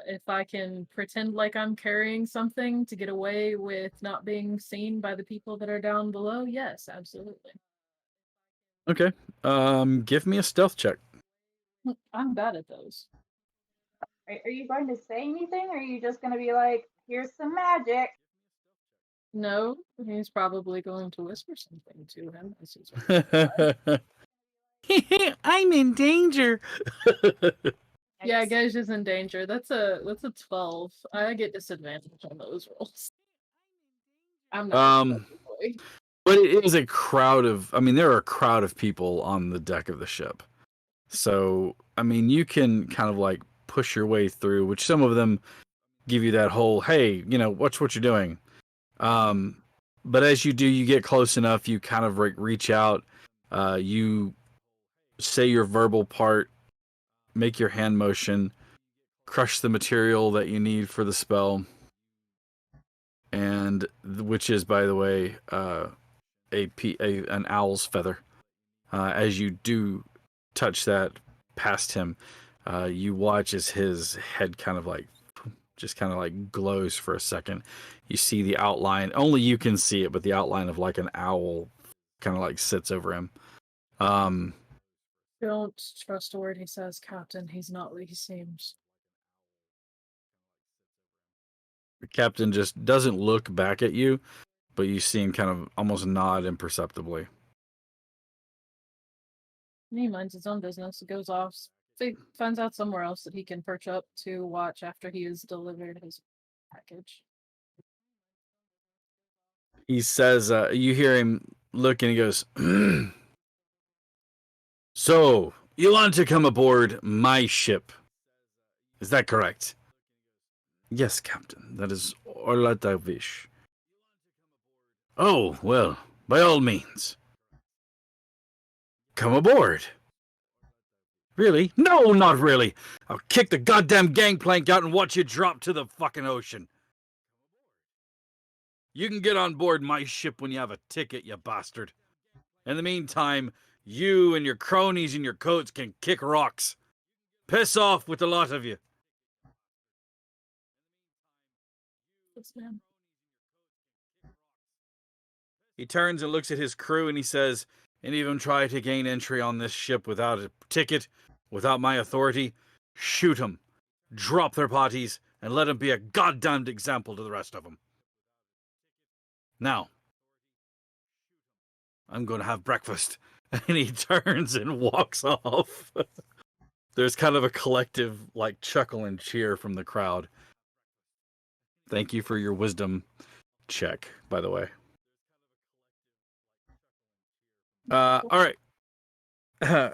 if I can pretend like I'm carrying something to get away with not being seen by the people that are down below, yes, absolutely. Okay. Give me a stealth check. I'm bad at those. Are you going to say anything, or are you just going to be like, "Here's some magic"? No, he's probably going to whisper something to him as he's I'm in danger. Yeah, Gage is in danger. That's a 12. I get disadvantage on those rolls. I'm not. But it is a crowd of. I mean, there are a crowd of people on the deck of the ship. So, I mean, you can kind of like push your way through, which some of them give you that whole, hey, watch what you're doing. But as you do, you get close enough, you kind of reach out, you say your verbal part, make your hand motion, crush the material that you need for the spell, and which is, by the way, an owl's feather. As you do touch that past him, you watch as his head kind of like glows for a second. You see the outline, only you can see it, but the outline of like an owl kind of like sits over him. Don't trust a word he says, Captain. He's not what he seems. The captain just doesn't look back at you, but you see him kind of almost nod imperceptibly. He minds his own business. It goes off. He finds out somewhere else that he can perch up to watch after he has delivered his package. He says, you hear him look and he goes, "So, you want to come aboard my ship? Is that correct?" "Yes, Captain. That is all that I wish." "Oh, well, by all means. Come aboard." "Really?" "No, not really. I'll kick the goddamn gangplank out and watch you drop to the fucking ocean. You can get on board my ship when you have a ticket, you bastard. In the meantime, you and your cronies in your coats can kick rocks. Piss off with the lot of you." This man. He turns and looks at his crew and he says, "Any of them try to gain entry on this ship without a ticket, without my authority, shoot them, drop their bodies, and let them be a goddamned example to the rest of them. Now, I'm going to have breakfast." And he turns and walks off. There's kind of a collective like chuckle and cheer from the crowd. Thank you for your wisdom check, by the way. All right.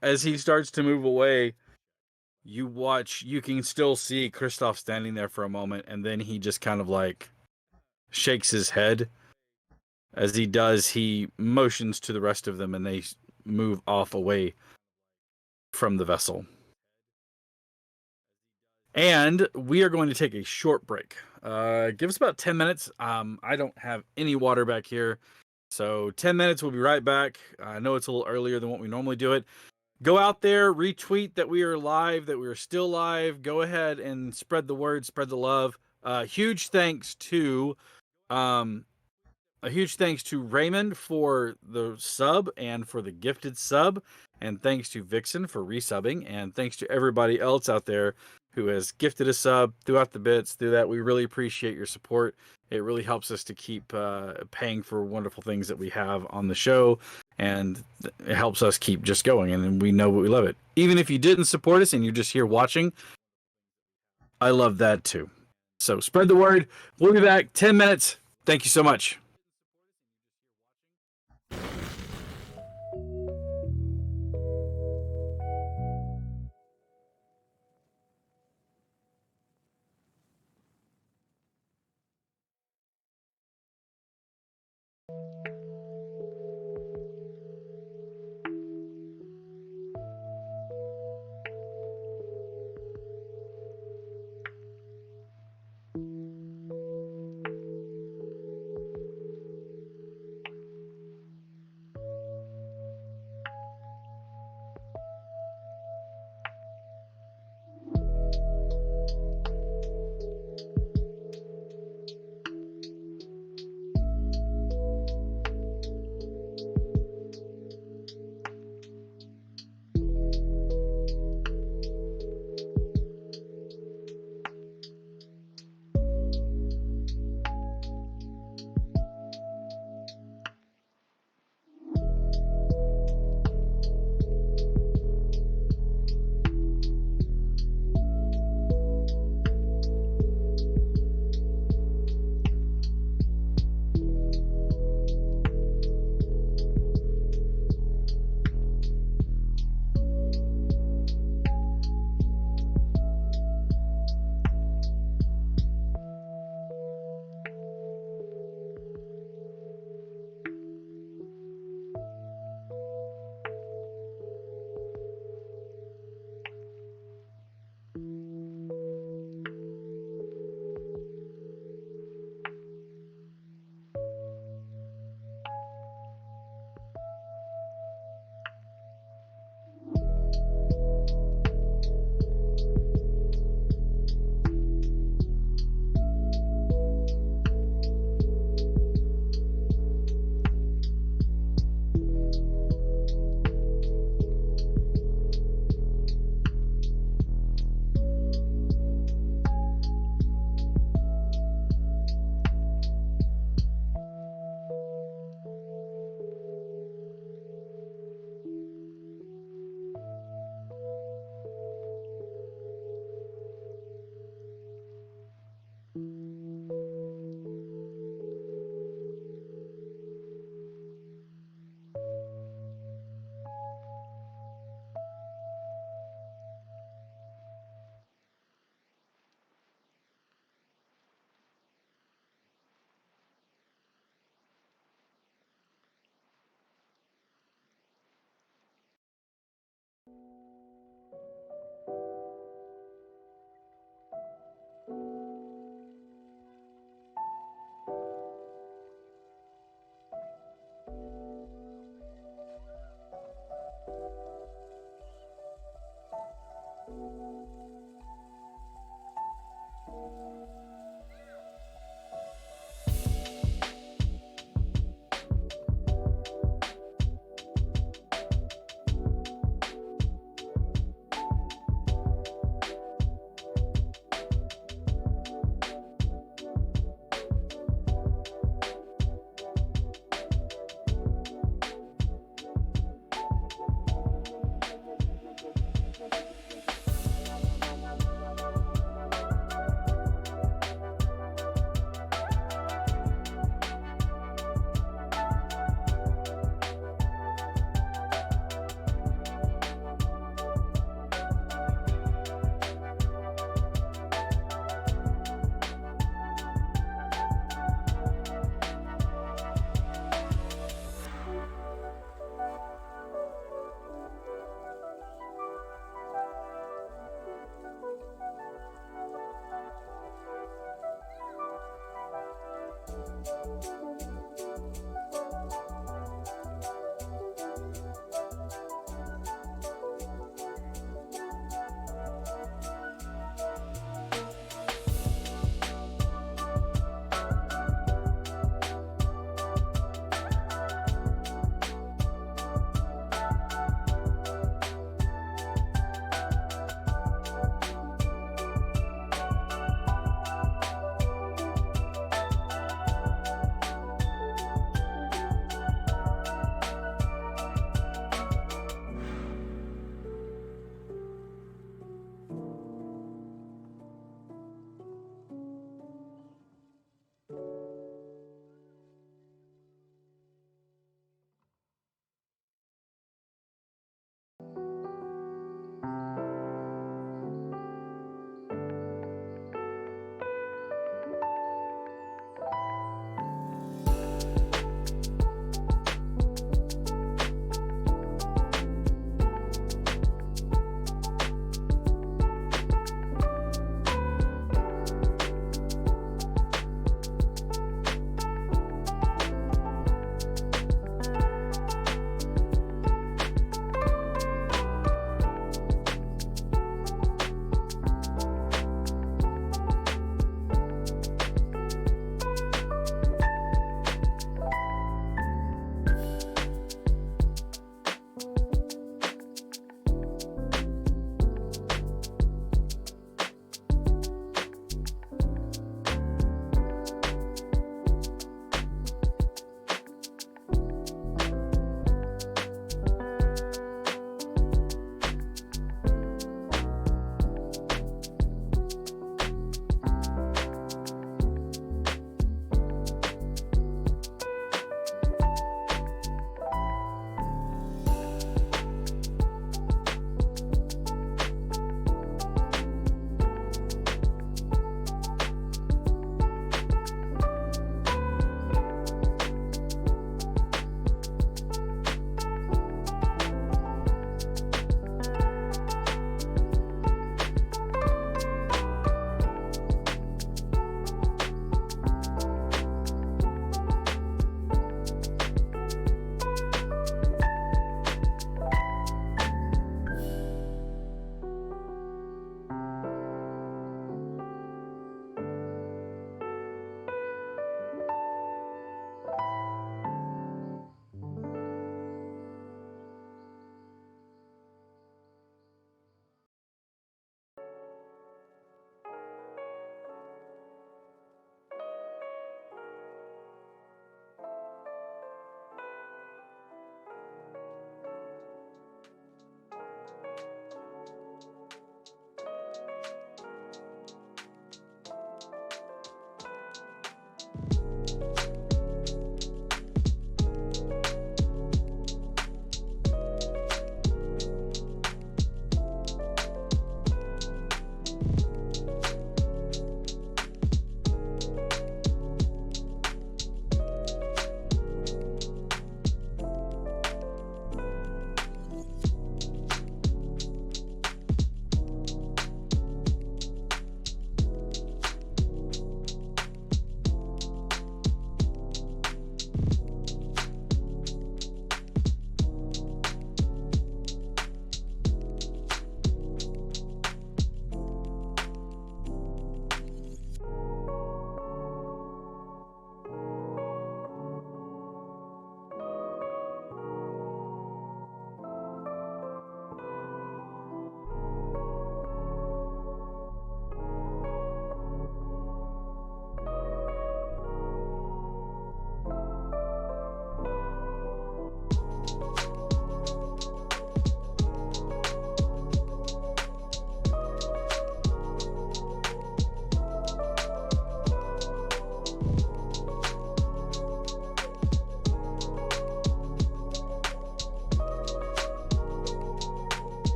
As he starts to move away, you can still see Kristoff standing there for a moment, and then he just kind of like shakes his head. As he does, he motions to the rest of them, and they move off away from the vessel. And we are going to take a short break. Give us about 10 minutes. I don't have any water back here. So 10 minutes, we'll be right back. I know it's a little earlier than what we normally do it. go out there, retweet that we are live, that we are still live. Go ahead and spread the word, spread the love. Huge thanks to a huge thanks to Raymond for the sub and for the gifted sub, and thanks to Vixen for resubbing, and thanks to everybody else out there who has gifted a sub throughout the bits. Through that, we really appreciate your support. It really helps us to keep paying for wonderful things that we have on the show, and it helps us keep just going, and we know we love it. Even if you didn't support us and you're just here watching, I love that too. So spread the word. We'll be back 10 minutes. Thank you so much.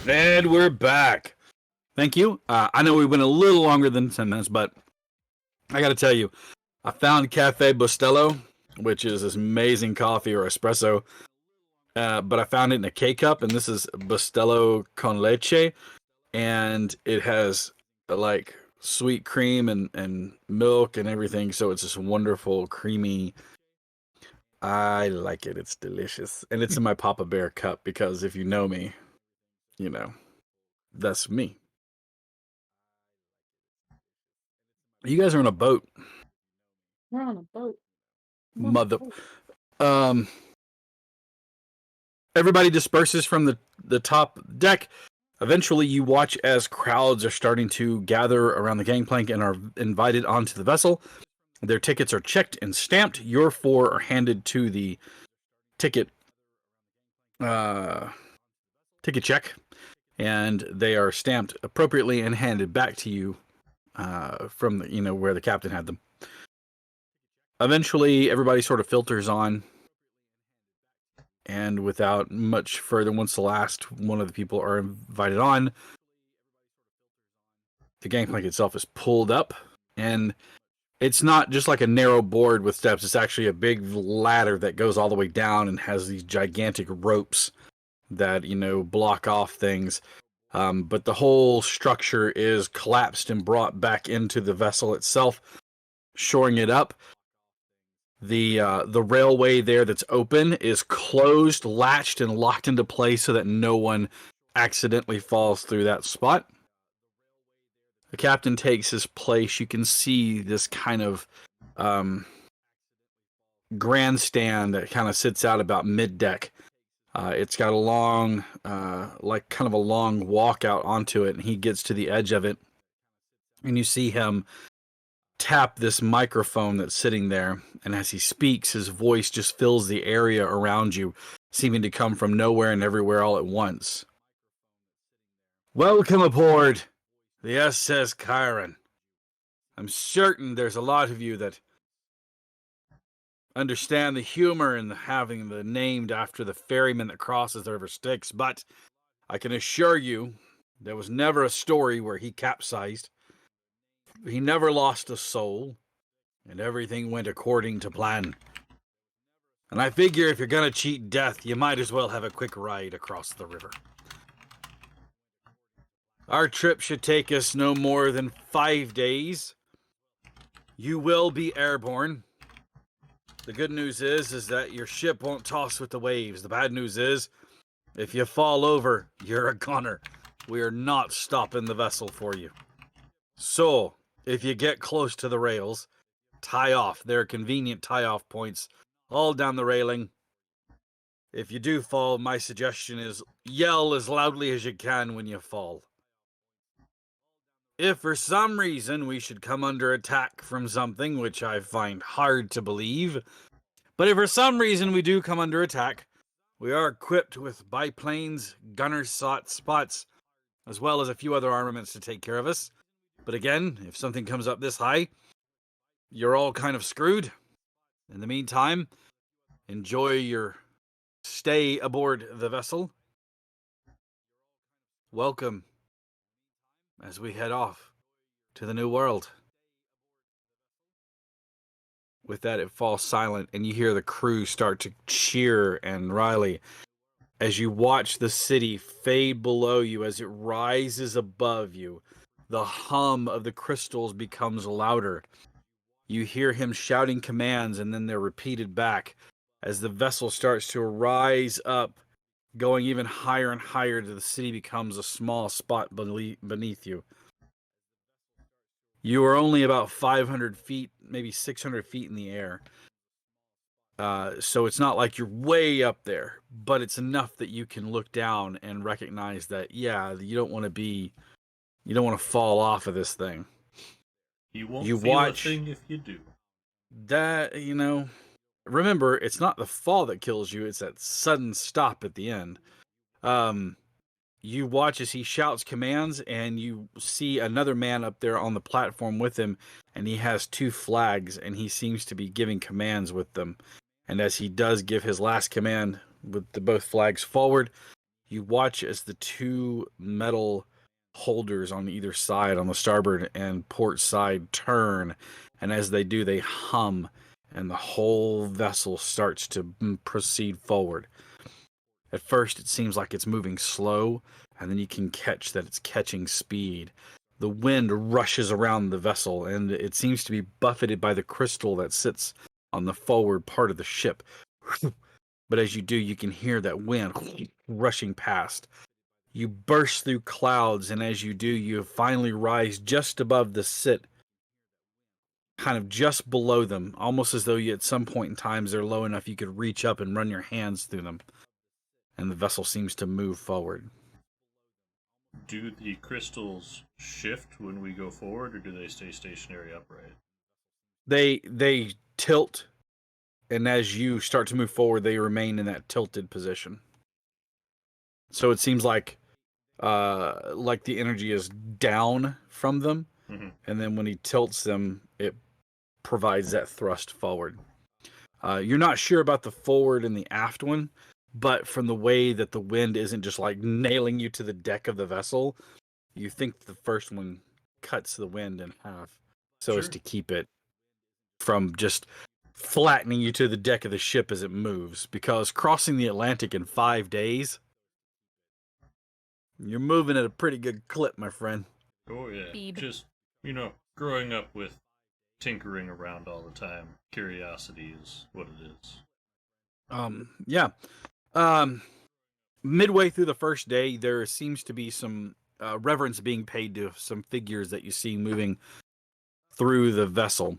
And we're back. Thank you. I know we went a little longer than 10 minutes, but I got to tell you, I found Cafe Bustelo, which is this amazing coffee or espresso. But I found it in a K-cup, and this is Bustelo con leche, and it has like sweet cream and milk and everything, so it's this wonderful, creamy. I like it. It's delicious. And it's in my Papa Bear cup because if you know me, you know, that's me. You guys are on a boat. We're on a boat. Mother. Everybody disperses from the top deck. Eventually, you watch as crowds are starting to gather around the gangplank and are invited onto the vessel. Their tickets are checked and stamped. Your 4 are handed to the ticket check, and they are stamped appropriately and handed back to you from the, where the captain had them. Eventually, everybody sort of filters on, and without much further, once the last one of the people are invited on, the gangplank itself is pulled up, and it's not just like a narrow board with steps. It's actually a big ladder that goes all the way down and has these gigantic ropes that, block off things. But the whole structure is collapsed and brought back into the vessel itself, shoring it up. The railway there that's open is closed, latched, and locked into place so that no one accidentally falls through that spot. The captain takes his place. You can see this kind of grandstand that kind of sits out about mid-deck. It's got a long, kind of a long walk out onto it, and he gets to the edge of it, and you see him tap this microphone that's sitting there, and as he speaks, his voice just fills the area around you, seeming to come from nowhere and everywhere all at once. Welcome aboard the SS Chiron. I'm certain there's a lot of you that understand the humor in having the named after the ferryman that crosses the river Styx, but I can assure you there was never a story where he capsized. He never lost a soul, and everything went according to plan. And I figure if you're gonna cheat death, you might as well have a quick ride across the river. Our trip should take us no more than 5 days. You will be airborne. The good news is that your ship won't toss with the waves. The bad news is, if you fall over, you're a goner. We are not stopping the vessel for you. So, if you get close to the rails, tie off. There are convenient tie-off points all down the railing. If you do fall, my suggestion is yell as loudly as you can when you fall. If for some reason we should come under attack from something, which I find hard to believe, but if for some reason we do come under attack, we are equipped with biplanes, gunner spots, as well as a few other armaments to take care of us. But again, if something comes up this high, you're all kind of screwed. In the meantime, enjoy your stay aboard the vessel. Welcome as we head off to the new world. With that, it falls silent, and you hear the crew start to cheer and rally as you watch the city fade below you as it rises above you. The hum of the crystals becomes louder. You hear him shouting commands, and then they're repeated back as the vessel starts to rise up, going even higher and higher till the city becomes a small spot beneath you. You are only about 500 feet, maybe 600 feet in the air. So it's not like you're way up there, but it's enough that you can look down and recognize that, yeah, you don't want to fall off of this thing. You won't You feel watch a thing if you do. that, remember, it's not the fall that kills you, it's that sudden stop at the end. You watch as he shouts commands, and you see another man up there on the platform with him, and he has 2 flags, and he seems to be giving commands with them. And as he does give his last command with both flags forward, you watch as the two metal holders on either side, on the starboard and port side, turn, and as they do, they hum, and the whole vessel starts to proceed forward. At first, it seems like it's moving slow, and then you can catch that it's catching speed. The wind rushes around the vessel, and it seems to be buffeted by the crystal that sits on the forward part of the ship. But as you do, you can hear that wind rushing past. You burst through clouds, and as you do, you finally rise just above the sit, kind of just below them, almost as though you, at some point in times they're low enough you could reach up and run your hands through them. And the vessel seems to move forward. Do the crystals shift when we go forward, or do they stay stationary upright? They tilt, and as you start to move forward, they remain in that tilted position. So it seems like the energy is down from them, and then when he tilts them, it provides that thrust forward. You're not sure about the forward and the aft one, but from the way that the wind isn't just like nailing you to the deck of the vessel, you think the first one cuts the wind in half so as to keep it from just flattening you to the deck of the ship as it moves. Because crossing the Atlantic in 5 days, you're moving at a pretty good clip, my friend. Oh yeah, Speed. just, growing up with tinkering around all the time, curiosity is what it is. Yeah. Midway through the first day, there seems to be some reverence being paid to some figures that you see moving through the vessel.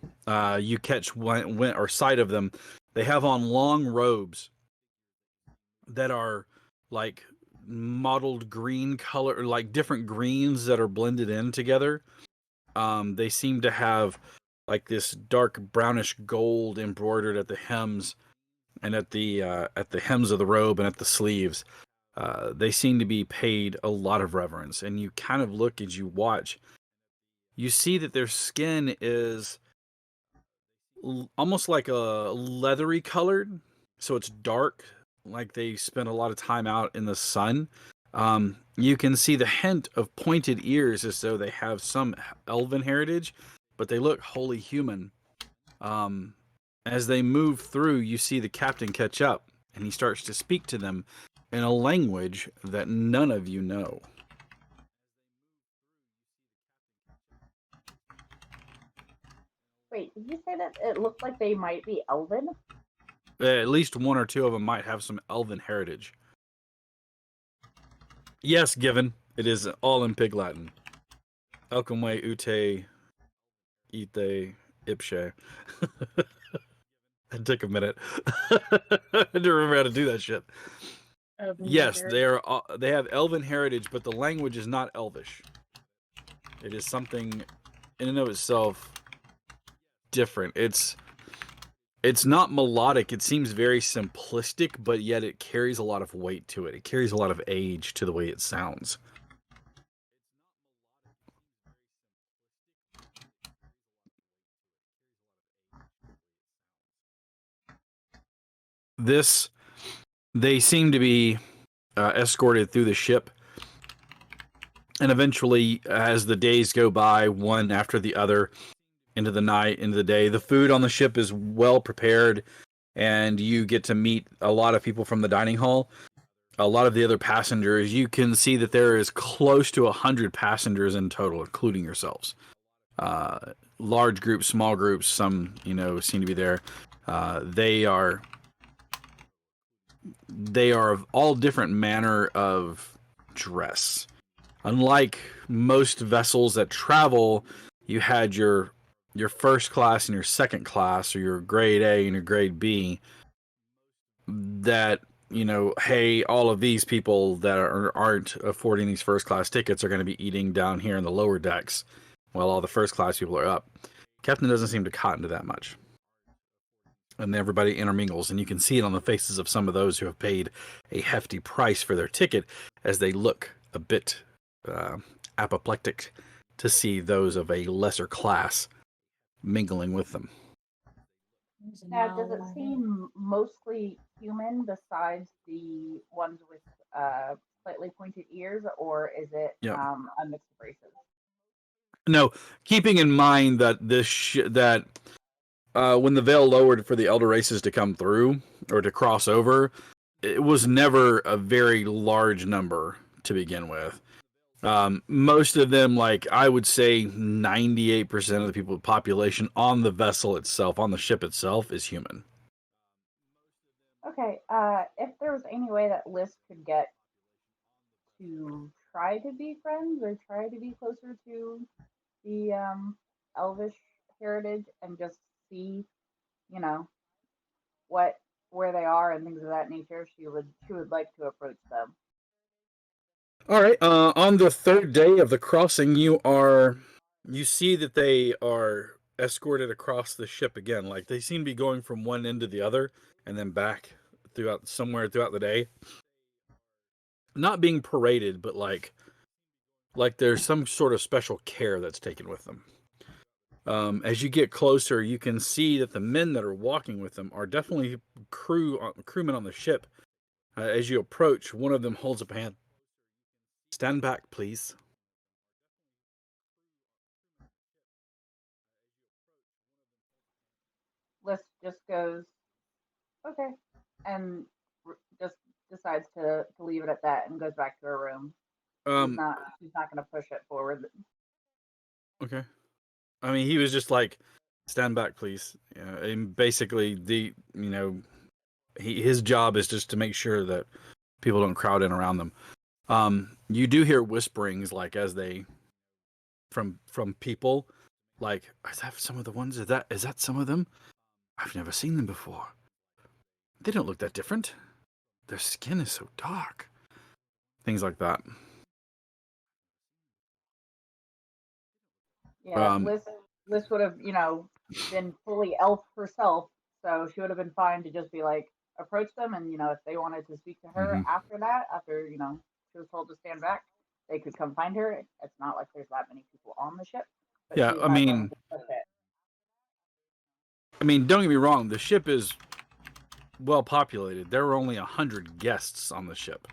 You catch one or sight of them. They have on long robes that are like mottled green color, like different greens that are blended in together. They seem to have like this dark brownish gold embroidered at the hems and at the hems of the robe and at the sleeves. They seem to be paid a lot of reverence, and you kind of look as you watch. You see that their skin is almost like a leathery colored, so it's dark, like they spent a lot of time out in the sun. You can see the hint of pointed ears as though they have some elven heritage, but they look wholly human. As they move through, you see the captain catch up, and he starts to speak to them in a language that none of you know. Wait, did you say that it looked like they might be elven? At least one or two of them might have some elven heritage. Yes, given. It is all in Pig Latin. Elcomwe ute ite ipshe. It took a minute. I had to remember how to do that shit. Yes, they are. They have elven heritage, but the language is not elvish. It is something in and of itself different. It's not melodic. It seems very simplistic, but yet it carries a lot of weight to it. It carries a lot of age to the way it sounds. They seem to be escorted through the ship, and eventually, as the days go by, one after the other, into the night, into the day, the food on the ship is well prepared, and you get to meet a lot of people from the dining hall. A lot of the other passengers, you can see that there is close to 100 passengers in total, including yourselves. Large groups, small groups, some, seem to be there. They are of all different manner of dress. Unlike most vessels that travel, you had your first class and your second class, or your grade A and your grade B, that, hey, all of these people that aren't affording these first class tickets are going to be eating down here in the lower decks while all the first class people are up. Captain doesn't seem to cotton to that much. And everybody intermingles, and you can see it on the faces of some of those who have paid a hefty price for their ticket as they look a bit apoplectic to see those of a lesser class mingling with them. Now, does it seem mostly human besides the ones with slightly pointed ears, or is it Yeah. a mix of races? No, keeping in mind that when the veil lowered for the elder races to come through or to cross over, it was never a very large number to begin with. Most of them, like I would say 98% of the people, population on the vessel itself, on the ship itself, is human. Okay, if there was any way that Liz could get to try to be friends or try to be closer to the elvish heritage and just see, you know, what where they are and things of that nature, she would like to approach them. All right. On the third day of the crossing, you see that they are escorted across the ship again. Like they seem to be going from one end to the other and then back somewhere throughout the day. Not being paraded, but like there's some sort of special care that's taken with them. As you get closer, you can see that the men that are walking with them are definitely crewmen on the ship. As you approach, one of them holds up a hand. Stand back, please. Liz just goes, okay, and just decides to leave it at that and goes back to her room. Um, She's not going to push it forward. okay. I mean, he was just like, stand back, please. And basically, his job is just to make sure that people don't crowd in around them. You do hear whisperings, like as they from people, like, is that some of the ones? Is that some of them? I've never seen them before. They don't look that different. Their skin is so dark. Things like that. Yeah, Liz would have, been fully elf herself, so she would have been fine to just be like approach them, and if they wanted to speak to her Mhm. after that, after she was told to stand back, they could come find her. It's not like there's that many people on the ship, but Yeah, she's not going to push it. I mean, don't get me wrong. The ship is well populated. There were only 100 guests on the ship.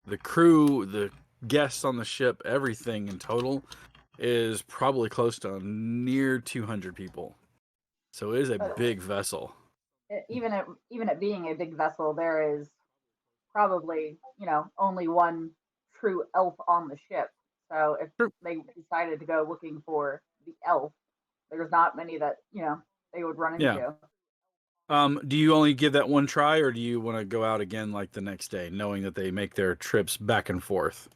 The crew, the guests on the ship, everything in total is probably close to near 200 people. So it is a But big vessel. even it being a big vessel, there is probably only one true elf on the ship. So if True. they decided to go looking for the elf, there's not many that they would run Yeah. into. Do you only give that one try, or do you want to go out again like the next day, knowing that they make their trips back and forth?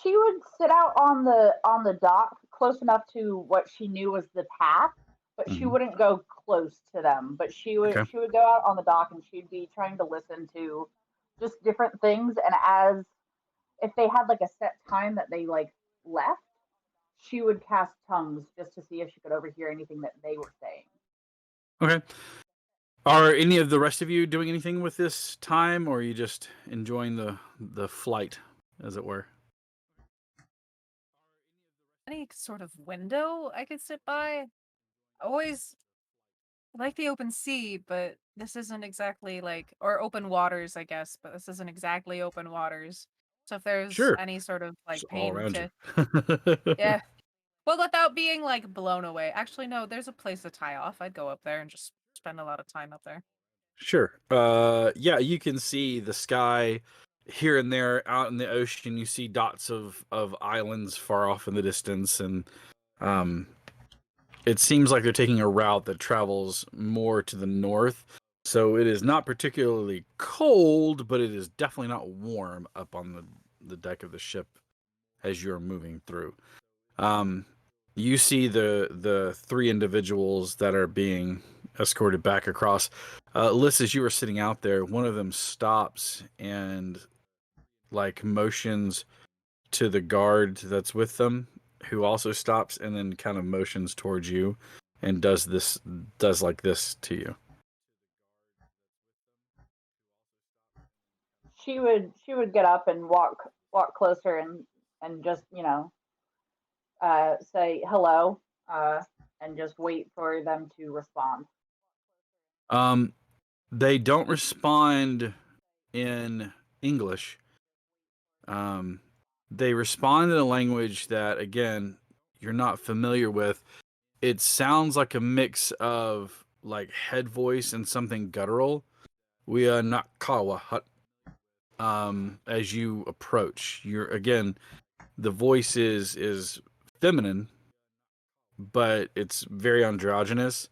She would sit out on the dock close enough to what she knew was the path, but she Mhm. wouldn't go close to them. But she would Okay. she would go out on the dock and she'd be trying to listen to just different things. And as if they had like a set time that they like left, she would cast tongues just to see if she could overhear anything that they were saying. Okay. Are any of the rest of you doing anything with this time, or are you just enjoying the flight, as it were? Any sort of window I could sit by? I always like the open sea, but this isn't exactly like, or open waters, I guess, but this isn't exactly open waters. So if there's Sure. any sort of like Just all pain around to, you. yeah, well, without being like blown away. Actually, no, there's a place to tie off. I'd go up there and just spend a lot of time up there. Sure. Yeah, you can see the sky here and there out in the ocean. You see dots of islands far off in the distance, and um, it seems like they're taking a route that travels more to the north. So it is not particularly cold, but it is definitely not warm up on the deck of the ship as you're moving through. Um, you see the three individuals that are being escorted back across. Liz, as you were sitting out there, one of them stops and like motions to the guard that's with them, who also stops and then kind of motions towards you and does like this to you. She would get up and walk closer and just say hello, and just wait for them to respond. They don't respond in English. They respond in a language that, again, you're not familiar with. It sounds like a mix of like head voice and something guttural. We are not kawa hut. As you approach, you're again, the voice is feminine, but it's very androgynous.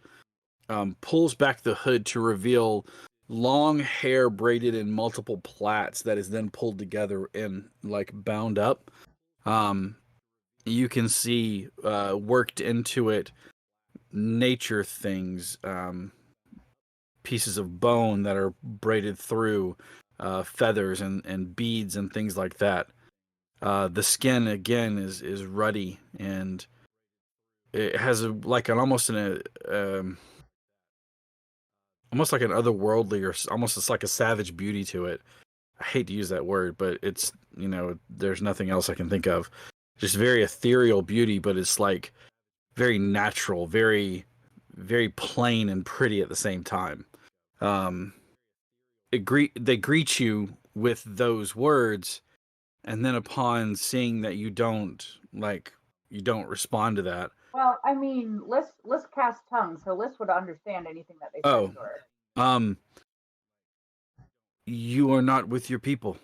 Pulls back the hood to reveal long hair braided in multiple plaits that is then pulled together and like bound up. You can see worked into it nature things, pieces of bone that are braided through, feathers and beads and things like that. The skin again is ruddy, and it has like an almost almost like an otherworldly, or almost it's like a savage beauty to it. I hate to use that word, but it's, there's nothing else I can think of. Just very ethereal beauty, but it's like very natural, very, very plain and pretty at the same time. They greet you with those words, and then upon seeing that you don't respond to that. Well, I mean, Liz cast tongue, so Liz would understand anything that they said Oh, to her. You are not with your people.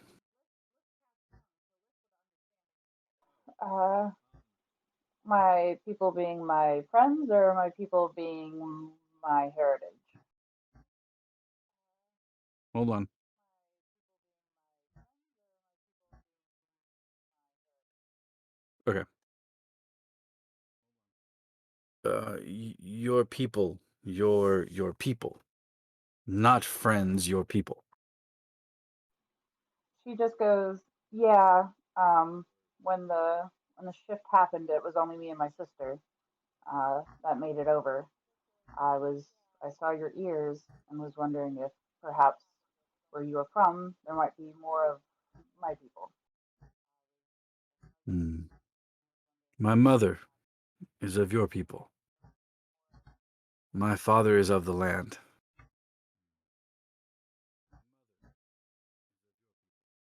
My people being my friends, or my people being my heritage? Hold on. Okay. Your people, your people, not friends. Your people. She just goes, yeah. When the shift happened, it was only me and my sister that made it over. I saw your ears and was wondering if perhaps where you are from there might be more of my people. Hmm. My mother is of your people. My father is of the land.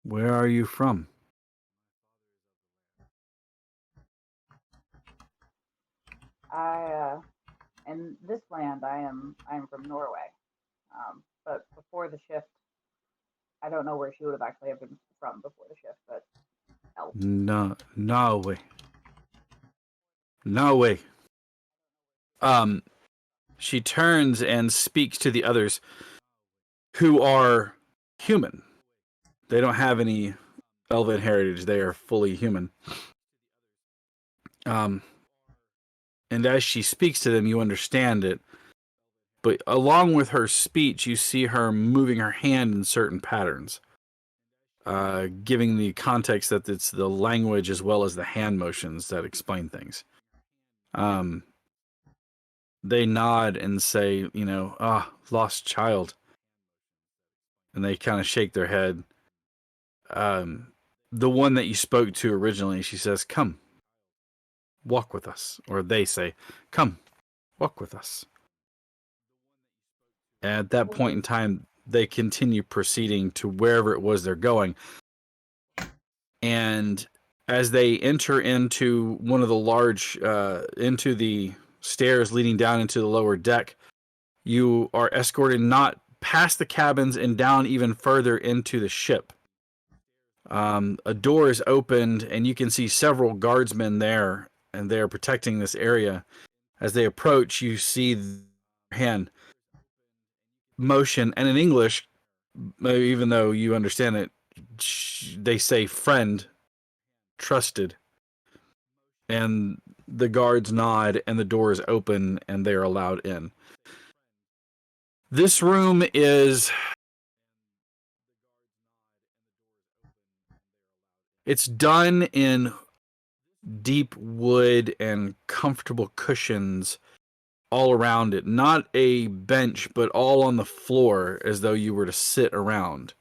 Where are you from? In this land, I am from Norway. But before the shift, I don't know where she would have actually have been from before the shift, but elf. No, Norway. Norway. She turns and speaks to the others who are human. They don't have any elven heritage. They are fully human. And as she speaks to them, you understand it. But along with her speech, you see her moving her hand in certain patterns, giving the context that it's the language as well as the hand motions that explain things. They nod and say, lost child. And they kind of shake their head. The one that you spoke to originally, she says, come, walk with us. Or they say, come, walk with us. And at that point in time, they continue proceeding to wherever it was they're going. And as they enter into one of the large, into the stairs leading down into the lower deck, you are escorted not past the cabins and down even further into the ship. A door is opened, and you can see several guardsmen there, and they are protecting this area. As they approach, you see the hand motion, and in English, even though you understand it, they say friend, trusted, and the guards nod, and the door is open, and they are allowed in. This room is... It's done in deep wood and comfortable cushions all around it. Not a bench, but all on the floor as though you were to sit around.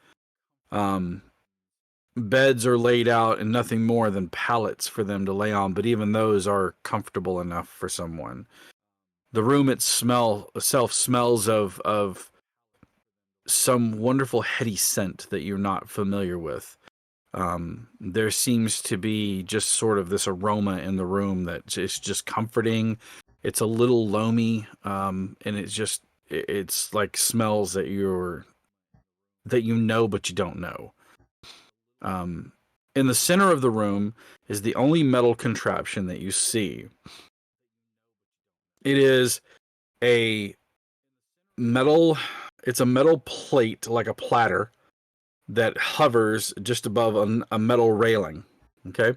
Beds are laid out and nothing more than pallets for them to lay on, but even those are comfortable enough for someone. The room itself smells of some wonderful heady scent that you're not familiar with. There seems to be just sort of this aroma in the room that is just comforting. It's a little loamy, and it's like smells that you know but you don't know. In the center of the room is the only metal contraption that you see. It is a it's a metal plate, like a platter, that hovers just above a metal railing. Okay.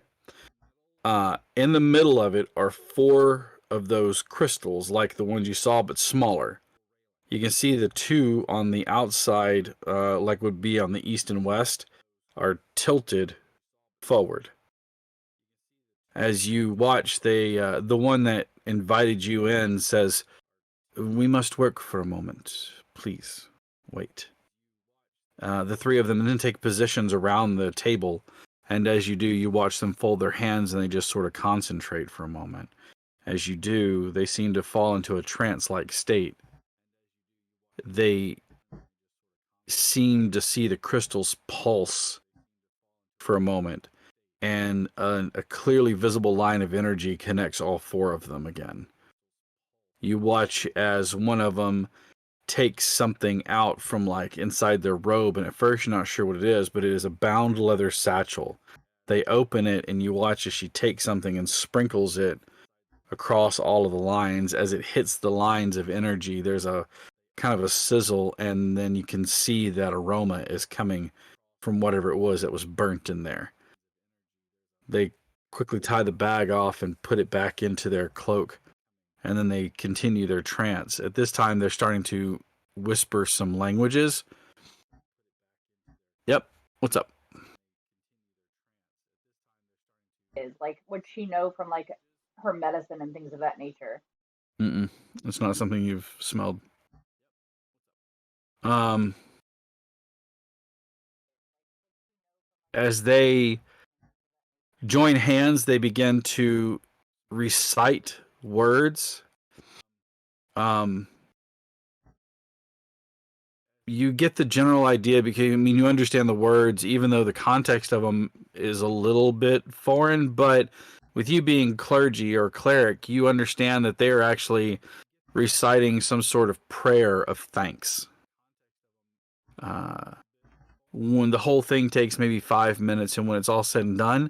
In the middle of it are 4 of those crystals, like the ones you saw, but smaller. You can see the 2 on the outside, like would be on the east and west, are tilted forward. As you watch, the one that invited you in says, "We must work for a moment. Please wait." The 3 of them then take positions around the table, and as you do, you watch them fold their hands and they just sort of concentrate for a moment. As you do, they seem to fall into a trance-like state. They seem to see the crystals pulse for a moment, and a clearly visible line of energy connects all 4 of them again. You watch as one of them takes something out from like inside their robe, and at first you're not sure what it is, but it is a bound leather satchel. They open it, and you watch as she takes something and sprinkles it across all of the lines. As it hits the lines of energy, there's a kind of a sizzle, and then you can see that aroma is coming from whatever it was that was burnt in there. They quickly tie the bag off and put it back into their cloak, and then they continue their trance. At this time, they're starting to whisper some languages. Yep. What's up? Is like, would she know from like her medicine and things of that nature? It's not something you've smelled. As they join hands, they begin to recite words. You get the general idea because, I mean, you understand the words, even though the context of them is a little bit foreign. But with you being clergy or cleric, you understand that they are actually reciting some sort of prayer of thanks. When the whole thing takes maybe 5 minutes, and when it's all said and done,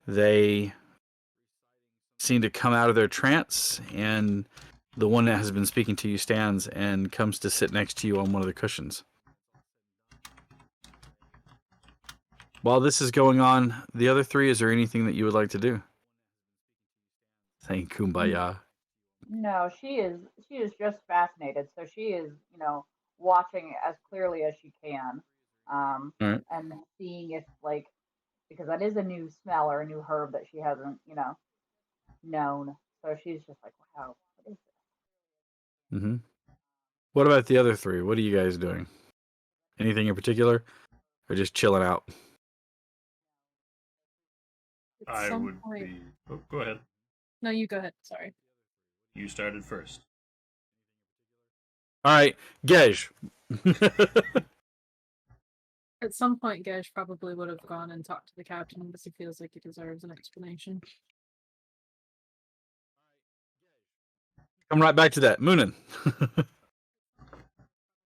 they seem to come out of their trance, and the one that has been speaking to you stands and comes to sit next to you on one of the cushions. While this is going on, the other 3, is there anything that you would like to do? Saying kumbaya. No, she is just fascinated. So she is, watching as clearly as she can, All and seeing if like, because that is a new smell or a new herb that she hasn't, known. So she's just like, wow, what is this? right. What about the other 3? What are you guys doing? Anything in particular, or just chilling out? At I some would point... be. Oh, go ahead. No, you go ahead. Sorry. You started first. All right, Gej. At some point, Gesh probably would have gone and talked to the captain because he feels like he deserves an explanation. Come right back to that. Moonin.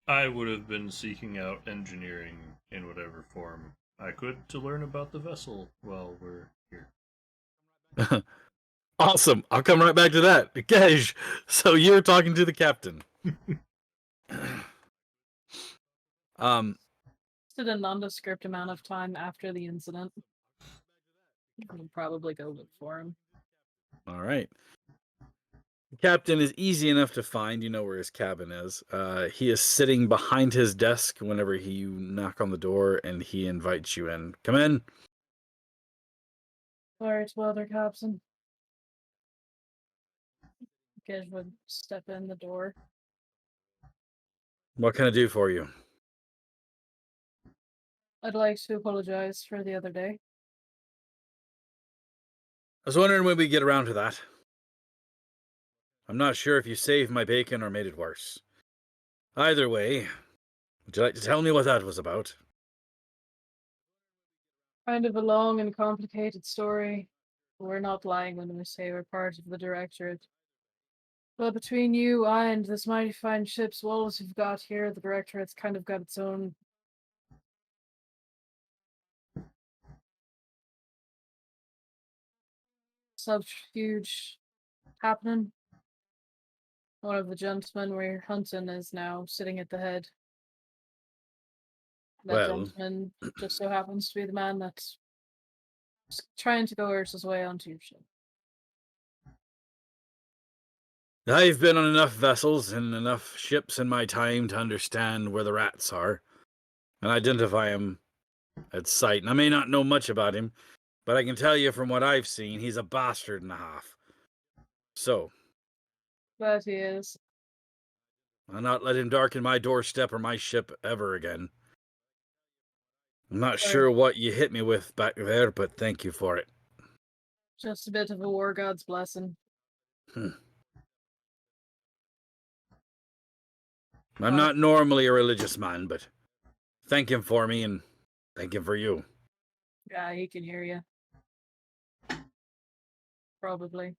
I would have been seeking out engineering in whatever form I could to learn about the vessel while we're here. Awesome. I'll come right back to that. Gej, so you're talking to the captain. Just a nondescript amount of time after the incident. We'll probably go look for him. All right. The captain is easy enough to find. You know where his cabin is. He is sitting behind his desk whenever you knock on the door, and he invites you in. Come in. Sorry to bother, Captain. Gesh would step in the door. What can I do for you? I'd like to apologize for the other day. I was wondering when we get around to that. I'm not sure if you saved my bacon or made it worse. Either way, Would you like to tell me what that was about? Kind of a long and complicated story. We're not lying when we say we're part of the Directorate. But between you, I, and this mighty fine ship's walls we've got here, the Directorate's kind of got its own subterfuge happening. One of the gentlemen we're hunting is now sitting at the head. That Well, gentleman just so happens to be the man that's trying to coerce his way onto your ship. I've been on enough vessels and enough ships in my time to understand where the rats are and identify them at sight. And I may not know much about him, but I can tell you from what I've seen, he's a bastard and a half. So, But he is. I'll not let him darken my doorstep or my ship ever again. I'm not sure what you hit me with back there, but thank you for it. Just a bit of a war god's blessing. I'm not normally a religious man, but thank him for me and thank him for you. Yeah, he can hear you. Probably.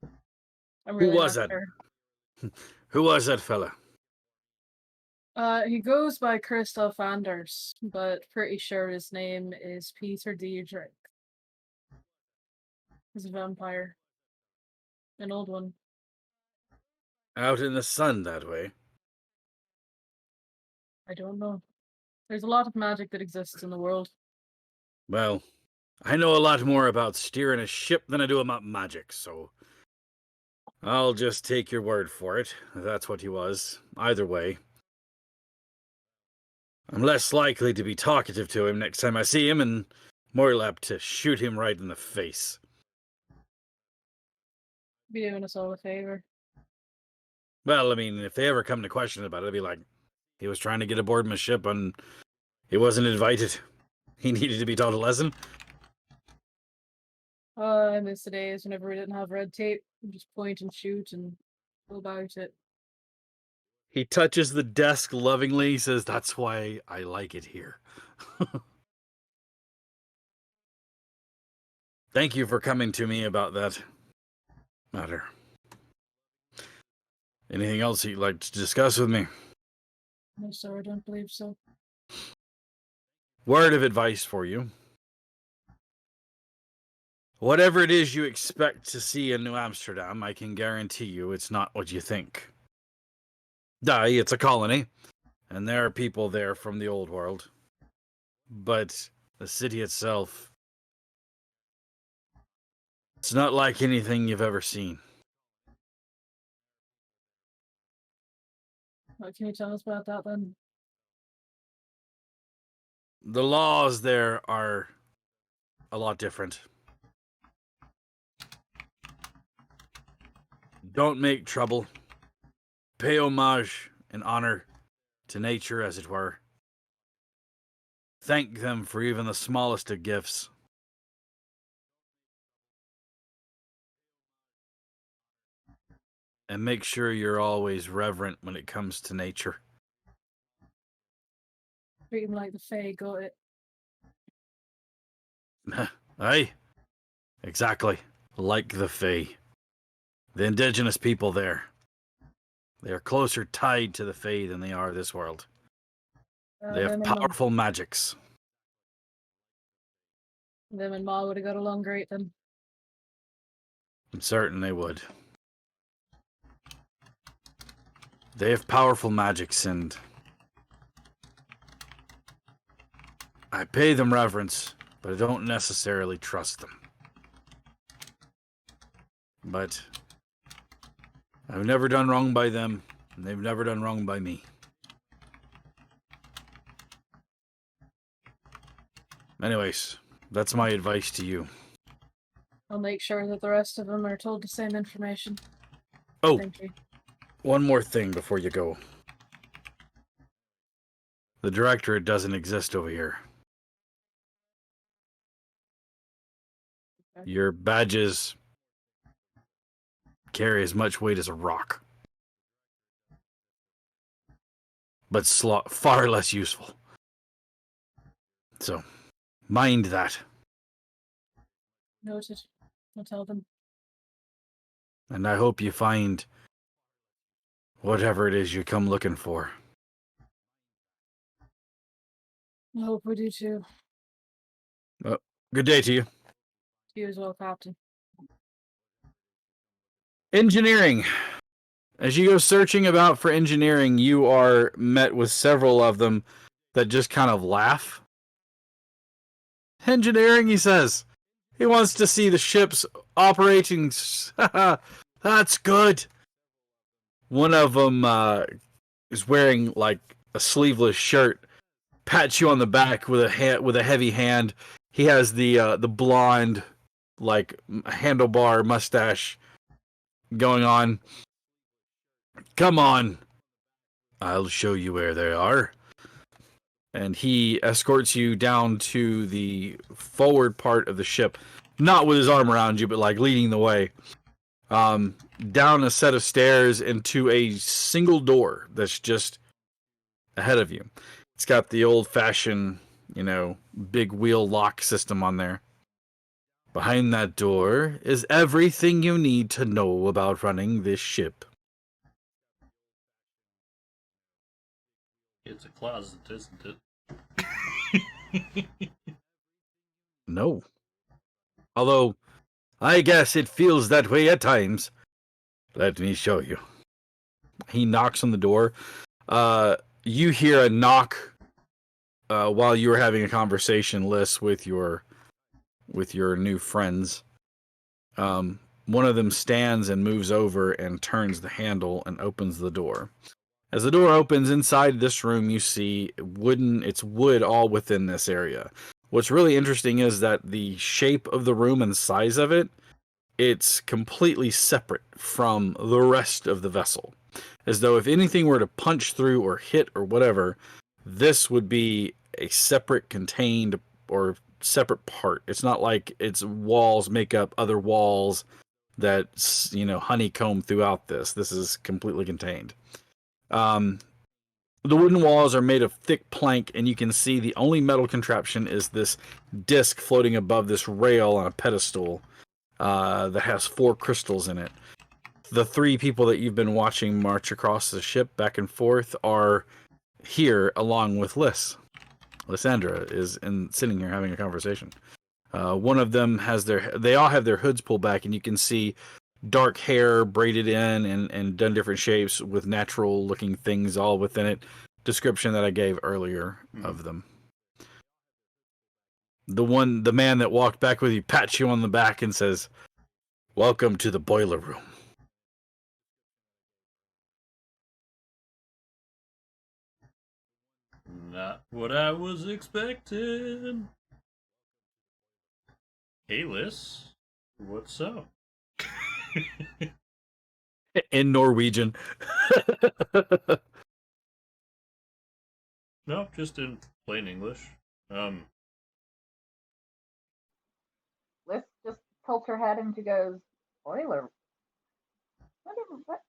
I'm Who really was not that? sure. Who was that fella? He goes by Christoph Anders, but pretty sure his name is Peter Diedrich. He's a vampire. An old one. Out in the sun that way. I don't know. There's a lot of magic that exists in the world. Well, I know a lot more about steering a ship than I do about magic, so I'll just take your word for it. That's what he was. Either way. I'm less likely to be talkative to him next time I see him, and more apt to shoot him right in the face. Be doing us all a favor. Well, I mean, if they ever come to question about it, I'd be like, he was trying to get aboard my ship and he wasn't invited. He needed to be taught a lesson. I miss the days whenever we didn't have red tape. We just point and shoot and go about it. He touches the desk lovingly. He says, "That's why I like it here." Thank you for coming to me about that matter. Anything else you'd like to discuss with me? No, sir, I don't believe so. Word of advice for you. Whatever it is you expect to see in New Amsterdam, I can guarantee you it's not what you think. It's a colony, and there are people there from the old world. But the city itself, it's not like anything you've ever seen. What can you tell us about that then? The laws there are a lot different. Don't make trouble. Pay homage and honor to nature, as it were. Thank them for even the smallest of gifts. And make sure you're always reverent when it comes to nature. Treat him like the Fae got it. Aye, exactly. Like the Fae. The indigenous people there. They are closer tied to the Fae than they are this world. They have powerful magics. Them and Ma would have got along great then. I'm certain they would. They have powerful magics, and I pay them reverence, but I don't necessarily trust them. But I've never done wrong by them, and they've never done wrong by me. Anyways, that's my advice to you. I'll make sure that the rest of them are told the same information. Oh, Thank you. one more thing before you go. The directorate doesn't exist over here. Okay. Your badges carry as much weight as a rock. but far less useful. So, mind that. Noted. I'll tell them. And I hope you find whatever it is you come looking for. I hope we do too. Good day to you. To you as well, Captain. Engineering. As you go searching about for engineering, you are met with several of them that just kind of laugh. Engineering, he says. He wants to see the ships operating. That's good. One of them is wearing like a sleeveless shirt. Pats you on the back with a heavy hand. He has the blonde, like handlebar mustache going on. Come on, I'll show you where they are. And he escorts you down to the forward part of the ship, not with his arm around you, but like leading the way. Down a set of stairs into a single door that's just ahead of you. It's got the old-fashioned, big wheel lock system on there. Behind that door is everything you need to know about running this ship. It's a closet, isn't it? No. Although, I guess it feels that way at times. Let me show you. He knocks on the door. You hear a knock while you were having a conversation, Liz, with your new friends. One of them stands and moves over and turns the handle and opens the door. As the door opens, inside this room you see it's wood all within this area. What's really interesting is that the shape of the room and size of it, it's completely separate from the rest of the vessel. As though if anything were to punch through or hit or whatever, this would be a separate contained or separate part. It's not like its walls make up other walls that, honeycomb throughout this. This is completely contained. The wooden walls are made of thick plank, and you can see the only metal contraption is this disc floating above this rail on a pedestal that has 4 crystals in it. The 3 people that you've been watching march across the ship back and forth are here along with Lysandra is sitting here having a conversation. One of them they all have their hoods pulled back, and you can see dark hair braided in and done different shapes with natural looking things all within it. Description that I gave earlier of them. The man that walked back with you pats you on the back and says, "Welcome to the boiler room." Not what I was expecting. Hey, Liz. What's up? In Norwegian. No, just in plain English. Liz just tilts her head and she goes, boiler. What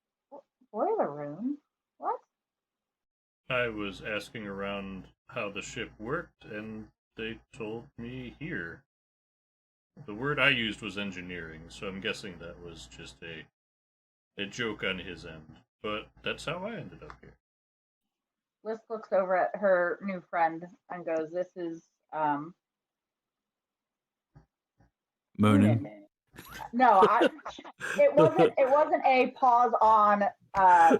boiler room? What? I was asking around how the ship worked, and they told me here. The word I used was engineering, so I'm guessing that was just a joke on his end. But that's how I ended up here. Liz looks over at her new friend and goes, "This is Moonin. No, it wasn't a pause on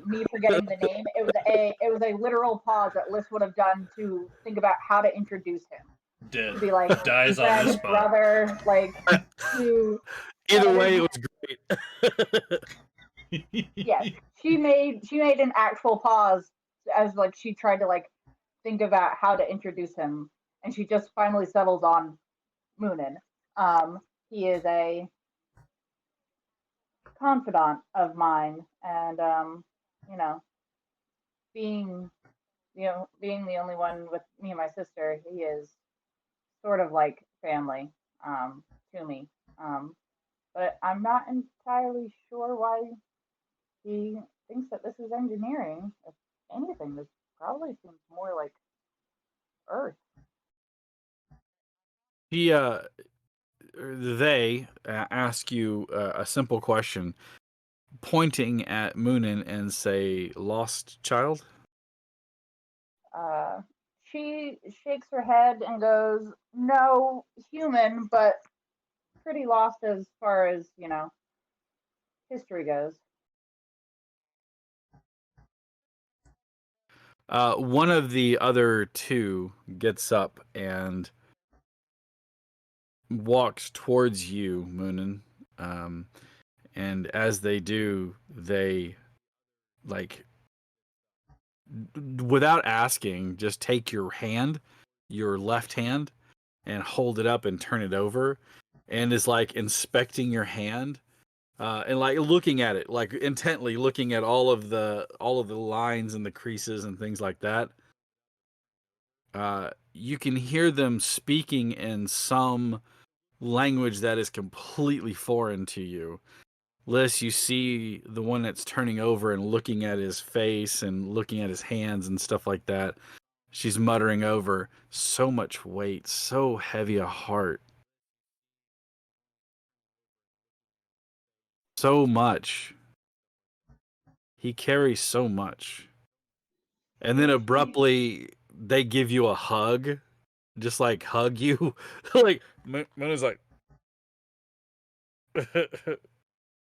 me forgetting the name. It was a literal pause that Liz would have done to think about how to introduce him. Dead. To be like Dies on the friend, spot. brother, like to Either way, it was great. yes. She made an actual pause as like she tried to like think about how to introduce him, and she just finally settles on Moonin. He is a confidant of mine, and being being the only one with me and my sister, he is sort of like family to me. But I'm not entirely sure why he thinks that this is engineering. If anything, this probably seems more like Earth. He, they ask you a simple question, pointing at Moonin and say, "Lost child." She shakes her head and goes, "No, human, but pretty lost as far as history goes." One of the other two gets up and walks towards you, Moonin. Um, and as they do, they like without asking, just take your hand, your left hand, and hold it up and turn it over, and is like inspecting your hand, and like looking at it, like intently looking at all of the lines and the creases and things like that. You can hear them speaking in some language that is completely foreign to you. Liz, you see the one that's turning over and looking at his face and looking at his hands and stuff like that. She's muttering over, so much weight, so heavy a heart. So much. He carries so much. And then abruptly, they give you a hug. Just like hug you. Like, Mona's like,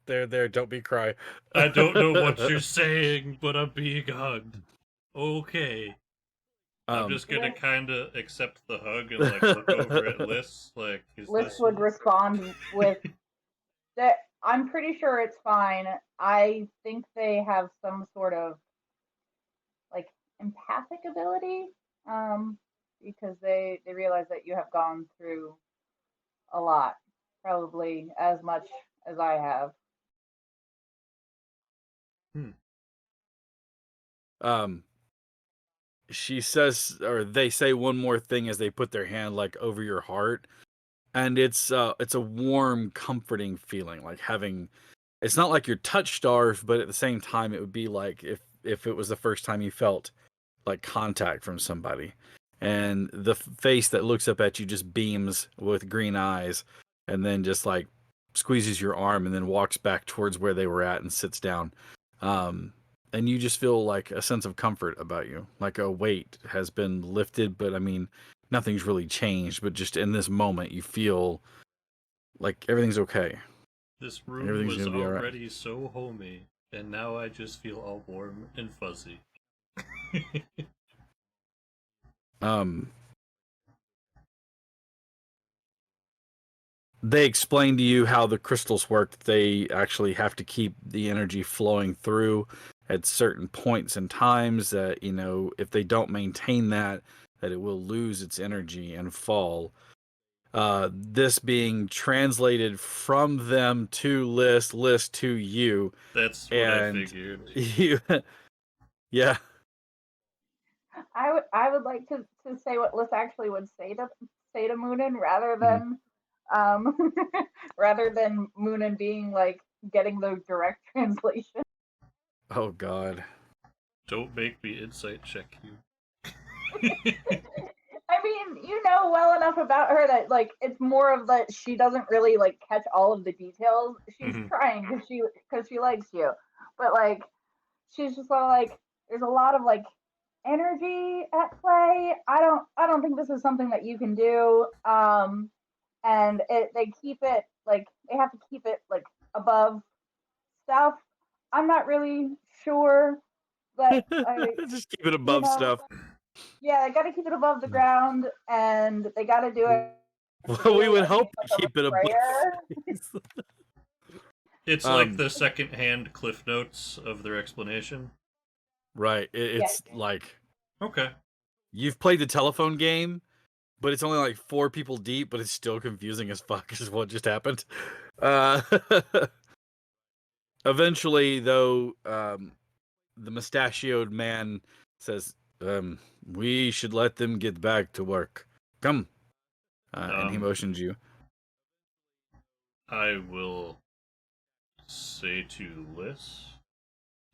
there, don't be cry. I don't know what you're saying, but I'm being hugged. Okay. I'm just gonna Liz, kind of accept the hug and like look over at Liz. Like, is Liz this? would respond with that. I'm pretty sure it's fine. I think they have some sort of like empathic ability, because they realize that you have gone through a lot, probably as much as I have. um, she says, or they say one more thing as they put their hand like over your heart, and it's a warm, comforting feeling, like having. It's not like you're touch starved, but at the same time, it would be like if it was the first time you felt like contact from somebody, and the face that looks up at you just beams with green eyes, and then just like squeezes your arm and then walks back towards where they were at and sits down. And you just feel like a sense of comfort about you, like a weight has been lifted, but I mean, nothing's really changed, but just in this moment, you feel like everything's okay. This room Everything's was gonna be all right. already so homey, and now I just feel all warm and fuzzy. Um, they explain to you how the crystals work. They actually have to keep the energy flowing through at certain points and times that, if they don't maintain that, that it will lose its energy and fall. This being translated from them to list to you. That's what I And figured. you, yeah. I would like to say what Liz actually would say to Moonin rather Mhm. than rather than Moonin being like getting the direct translation. Oh God. Don't make me insight check you. I mean, you know well enough about her that like it's more of that she doesn't really like catch all of the details. She's Mhm. trying because she likes you, but like she's just sort of like there's a lot of like energy at play. I don't think this is something that you can do. And they keep it like they have to keep it like above stuff. I'm not really sure that I Just keep it you above know stuff. yeah, they got to keep it above the ground, and they got to do it to Well, we do would like hope some to sort of keep it a above prayer. space. It's like Um, the second-hand cliff notes of their explanation. right. Yes. It's like Okay. you've played the telephone game, but it's only like 4 people deep, but it's still confusing as fuck, is what just happened. Uh, eventually, though, the mustachioed man says, we should let them get back to work. Come. And he Um, motions you. I will say to Liz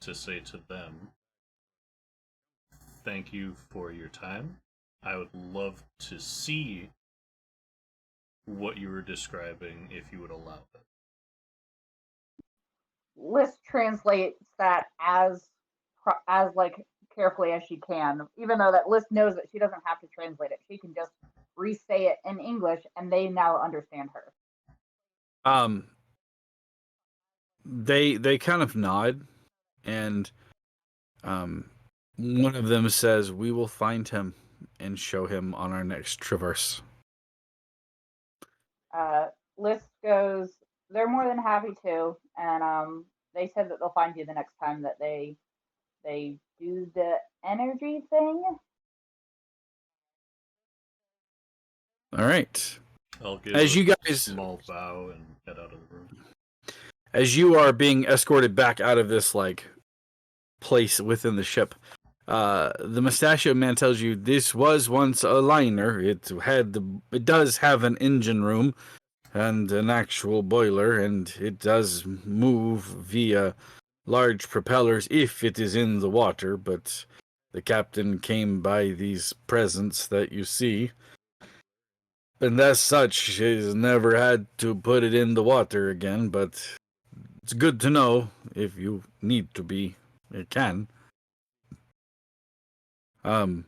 to say to them, thank you for your time. I would love to see what you were describing if you would allow it. Liz translates that as like carefully as she can, even though that Liz knows that she doesn't have to translate it. She can just re-say it in English, and they now understand her. They kind of nod, and one of them says, "We will find him and show him on our next traverse." Liz goes, "They're more than happy to," and they said that they'll find you the next time that they do the energy thing. All right. I'll give As you a guys, small bow and head out of the room. as you are being escorted back out of this like place within the ship, the mustachioed man tells you this was once a liner. It does have an engine room and an actual boiler, and it does move via large propellers if it is in the water, but the captain came by these presents that you see, and as such, he's never had to put it in the water again, but it's good to know if you need to be. It can. The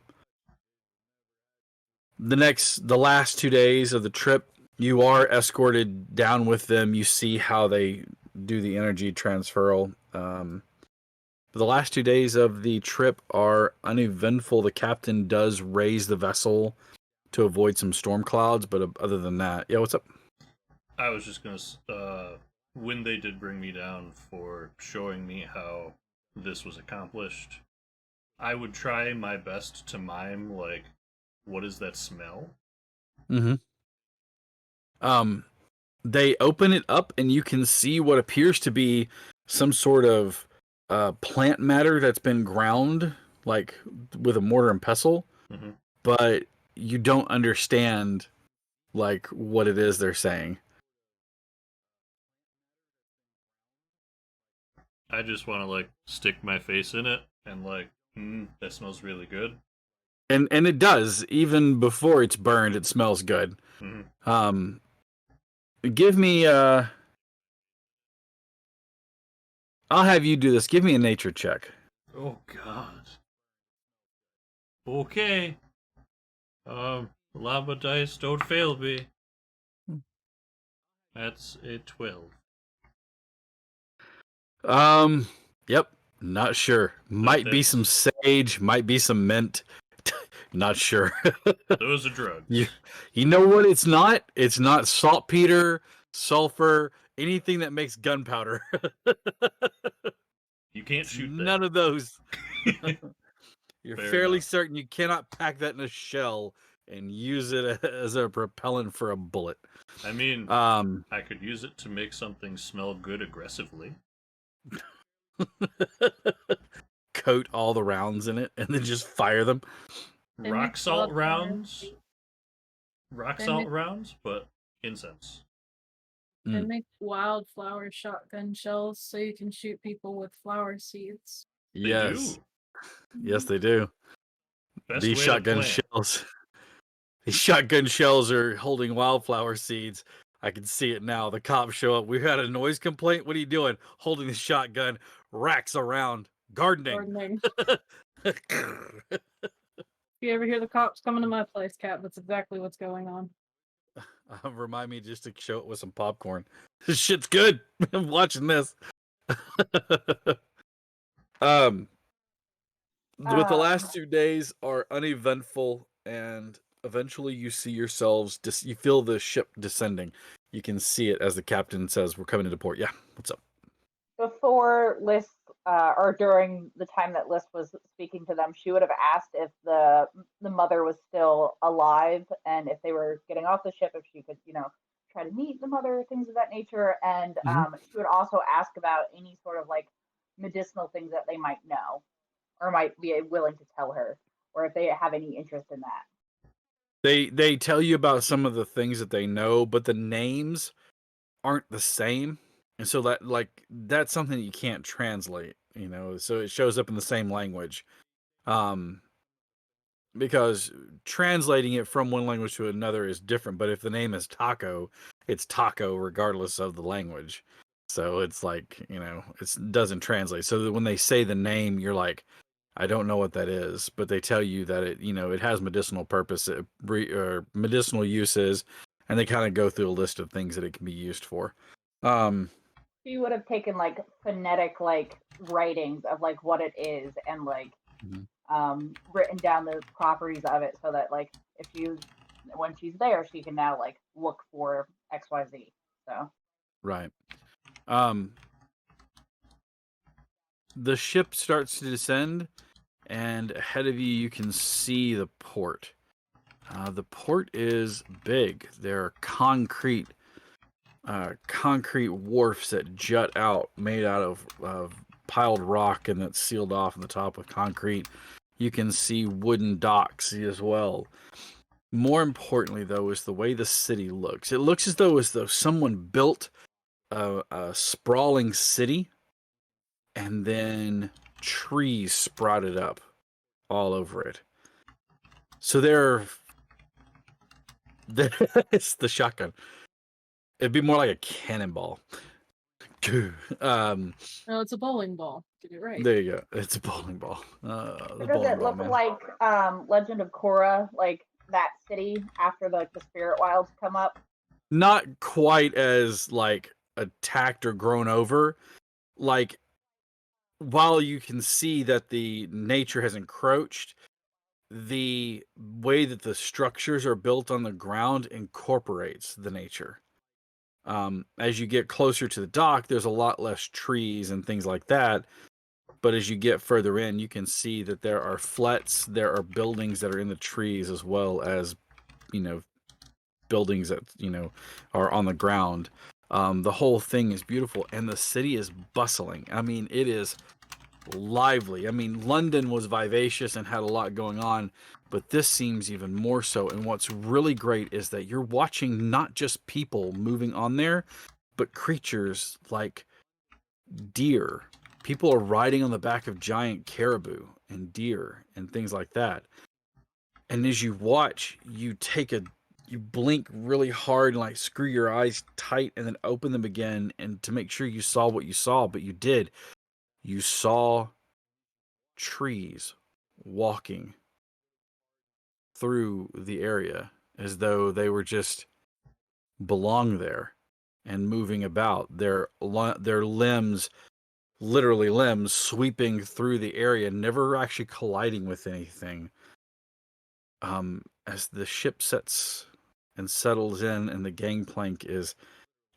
last 2 days of the trip, you are escorted down with them. You see how they do the energy transferal. The last 2 days of the trip are uneventful. The captain does raise the vessel to avoid some storm clouds, but other than that, yeah, what's up? I was just gonna, when they did bring me down for showing me how this was accomplished, I would try my best to mime, like, what is that smell? Mm-hmm. They open it up, and you can see what appears to be some sort of plant matter that's been ground, like with a mortar and pestle, Mm-hmm. but you don't understand like what it is they're saying. I just want to, like, stick my face in it and, like, that smells really good. And it does. Even before it's burned, it smells good. Mm-hmm. Give me I'll have you do this. Give me a nature check. Oh, God. Okay. Lava dice, don't fail me. That's a 12. Yep. Not sure. Might be some sage, might be some mint. Not sure. Those are drugs. You know what it's not? It's not saltpeter, sulfur, anything that makes gunpowder. You can't shoot that. None of those. You're Fair fairly enough. certain you cannot pack that in a shell and use it as a propellant for a bullet. I mean, I could use it to make something smell good aggressively. Coat all the rounds in it and then just fire them. They Rock make salt wildflowers. rounds. Rock They salt make- rounds, but incense. They make wildflower shotgun shells so you can shoot people with flower seeds. They Yes. do. Yes, they do. Best These way shotgun to plant. shells. These shotgun shells are holding wildflower seeds. I can see it now. The cops show up. We had a noise complaint. What are you doing? Holding the shotgun, racks around, gardening. If you ever hear the cops coming to my place, Cat, that's exactly what's going on. Remind me just to show it with some popcorn. This shit's good. I'm watching this. With the last 2 days are uneventful, and eventually you see yourselves. You feel the ship descending. You can see it as the captain says, "We're coming into port." Yeah, what's up? Before Liz, or during the time that Liz was speaking to them, she would have asked if the mother was still alive and if they were getting off the ship, if she could, try to meet the mother, things of that nature. And she would also ask about any sort of like medicinal things that they might know or might be willing to tell her, or if they have any interest in that. They tell you about some of the things that they know, but the names aren't the same, and so that's something that you can't translate. So it shows up in the same language. because translating it from one language to another is different. But if the name is taco, it's taco regardless of the language. So it's like, it doesn't translate. So that when they say the name, you're like, I don't know what that is, but they tell you that it has medicinal purpose or medicinal uses, and they kind of go through a list of things that it can be used for. You would have taken like phonetic like writings of like what it is and like written down the properties of it so that like when she's there she can now like look for XYZ. So Right. The ship starts to descend, and ahead of you, you can see the port. The port is big. There are concrete wharfs that jut out, made out of piled rock, and that's sealed off on the top with concrete. You can see wooden docks as well. More importantly, though, is the way the city looks. It looks as though someone built a sprawling city, and then trees sprouted up all over it. So it's the shotgun. It'd be more like a cannonball. No, it's a bowling ball. Get it right. There you go. It's a bowling ball. does it look like Legend of Korra, like that city after the spirit wilds come up? Not quite as like attacked or grown over. Like, while you can see that the nature has encroached, the way that the structures are built on the ground incorporates the nature. As you get closer to the dock, there's a lot less trees and things like that. But as you get further in, you can see that there are flats, there are buildings that are in the trees, as well as, buildings that, are on the ground. The whole thing is beautiful, and the city is bustling. I mean, it is lively. I mean, London was vivacious and had a lot going on, but this seems even more so. And what's really great is that you're watching not just people moving on there, but creatures like deer. People are riding on the back of giant caribou and deer and things like that. And as you watch, you blink really hard and like screw your eyes tight and then open them again, and to make sure you saw what you saw, but you did. You saw trees walking through the area as though they were just belong there and moving about. Their limbs, literally limbs, sweeping through the area, never actually colliding with anything. As the ship sets and settles in and the gangplank is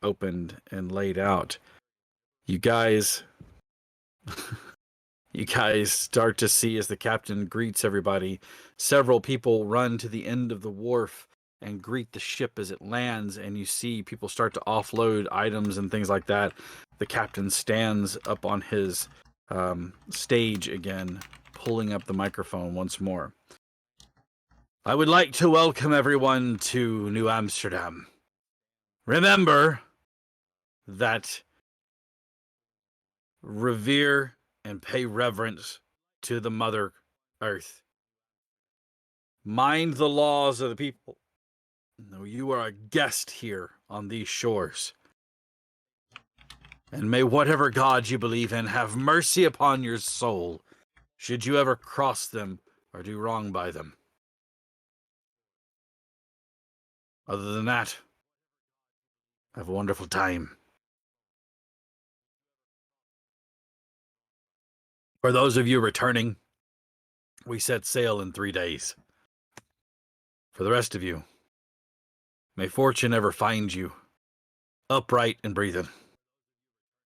opened and laid out, you guys start to see, as the captain greets everybody, several people run to the end of the wharf and greet the ship as it lands, and you see people start to offload items and things like that. The captain stands up on his stage again, pulling up the microphone once more. I would like to welcome everyone to New Amsterdam. Remember that revere and pay reverence to the Mother Earth. Mind the laws of the people. No, you are a guest here on these shores. And may whatever God you believe in have mercy upon your soul, should you ever cross them or do wrong by them. Other than that, have a wonderful time. For those of you returning, we set sail in 3 days. For the rest of you, may fortune ever find you upright and breathing,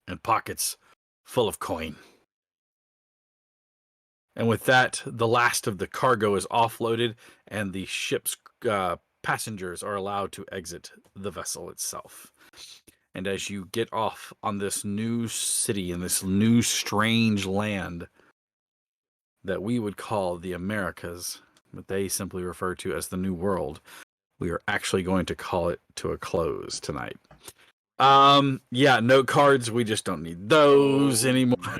and pockets full of coin. And with that, the last of the cargo is offloaded, and the ship's passengers are allowed to exit the vessel itself. And as you get off on this new city in this new strange land that we would call the Americas, but they simply refer to as the New World, we are actually going to call it to a close tonight. Note cards, we just don't need those anymore.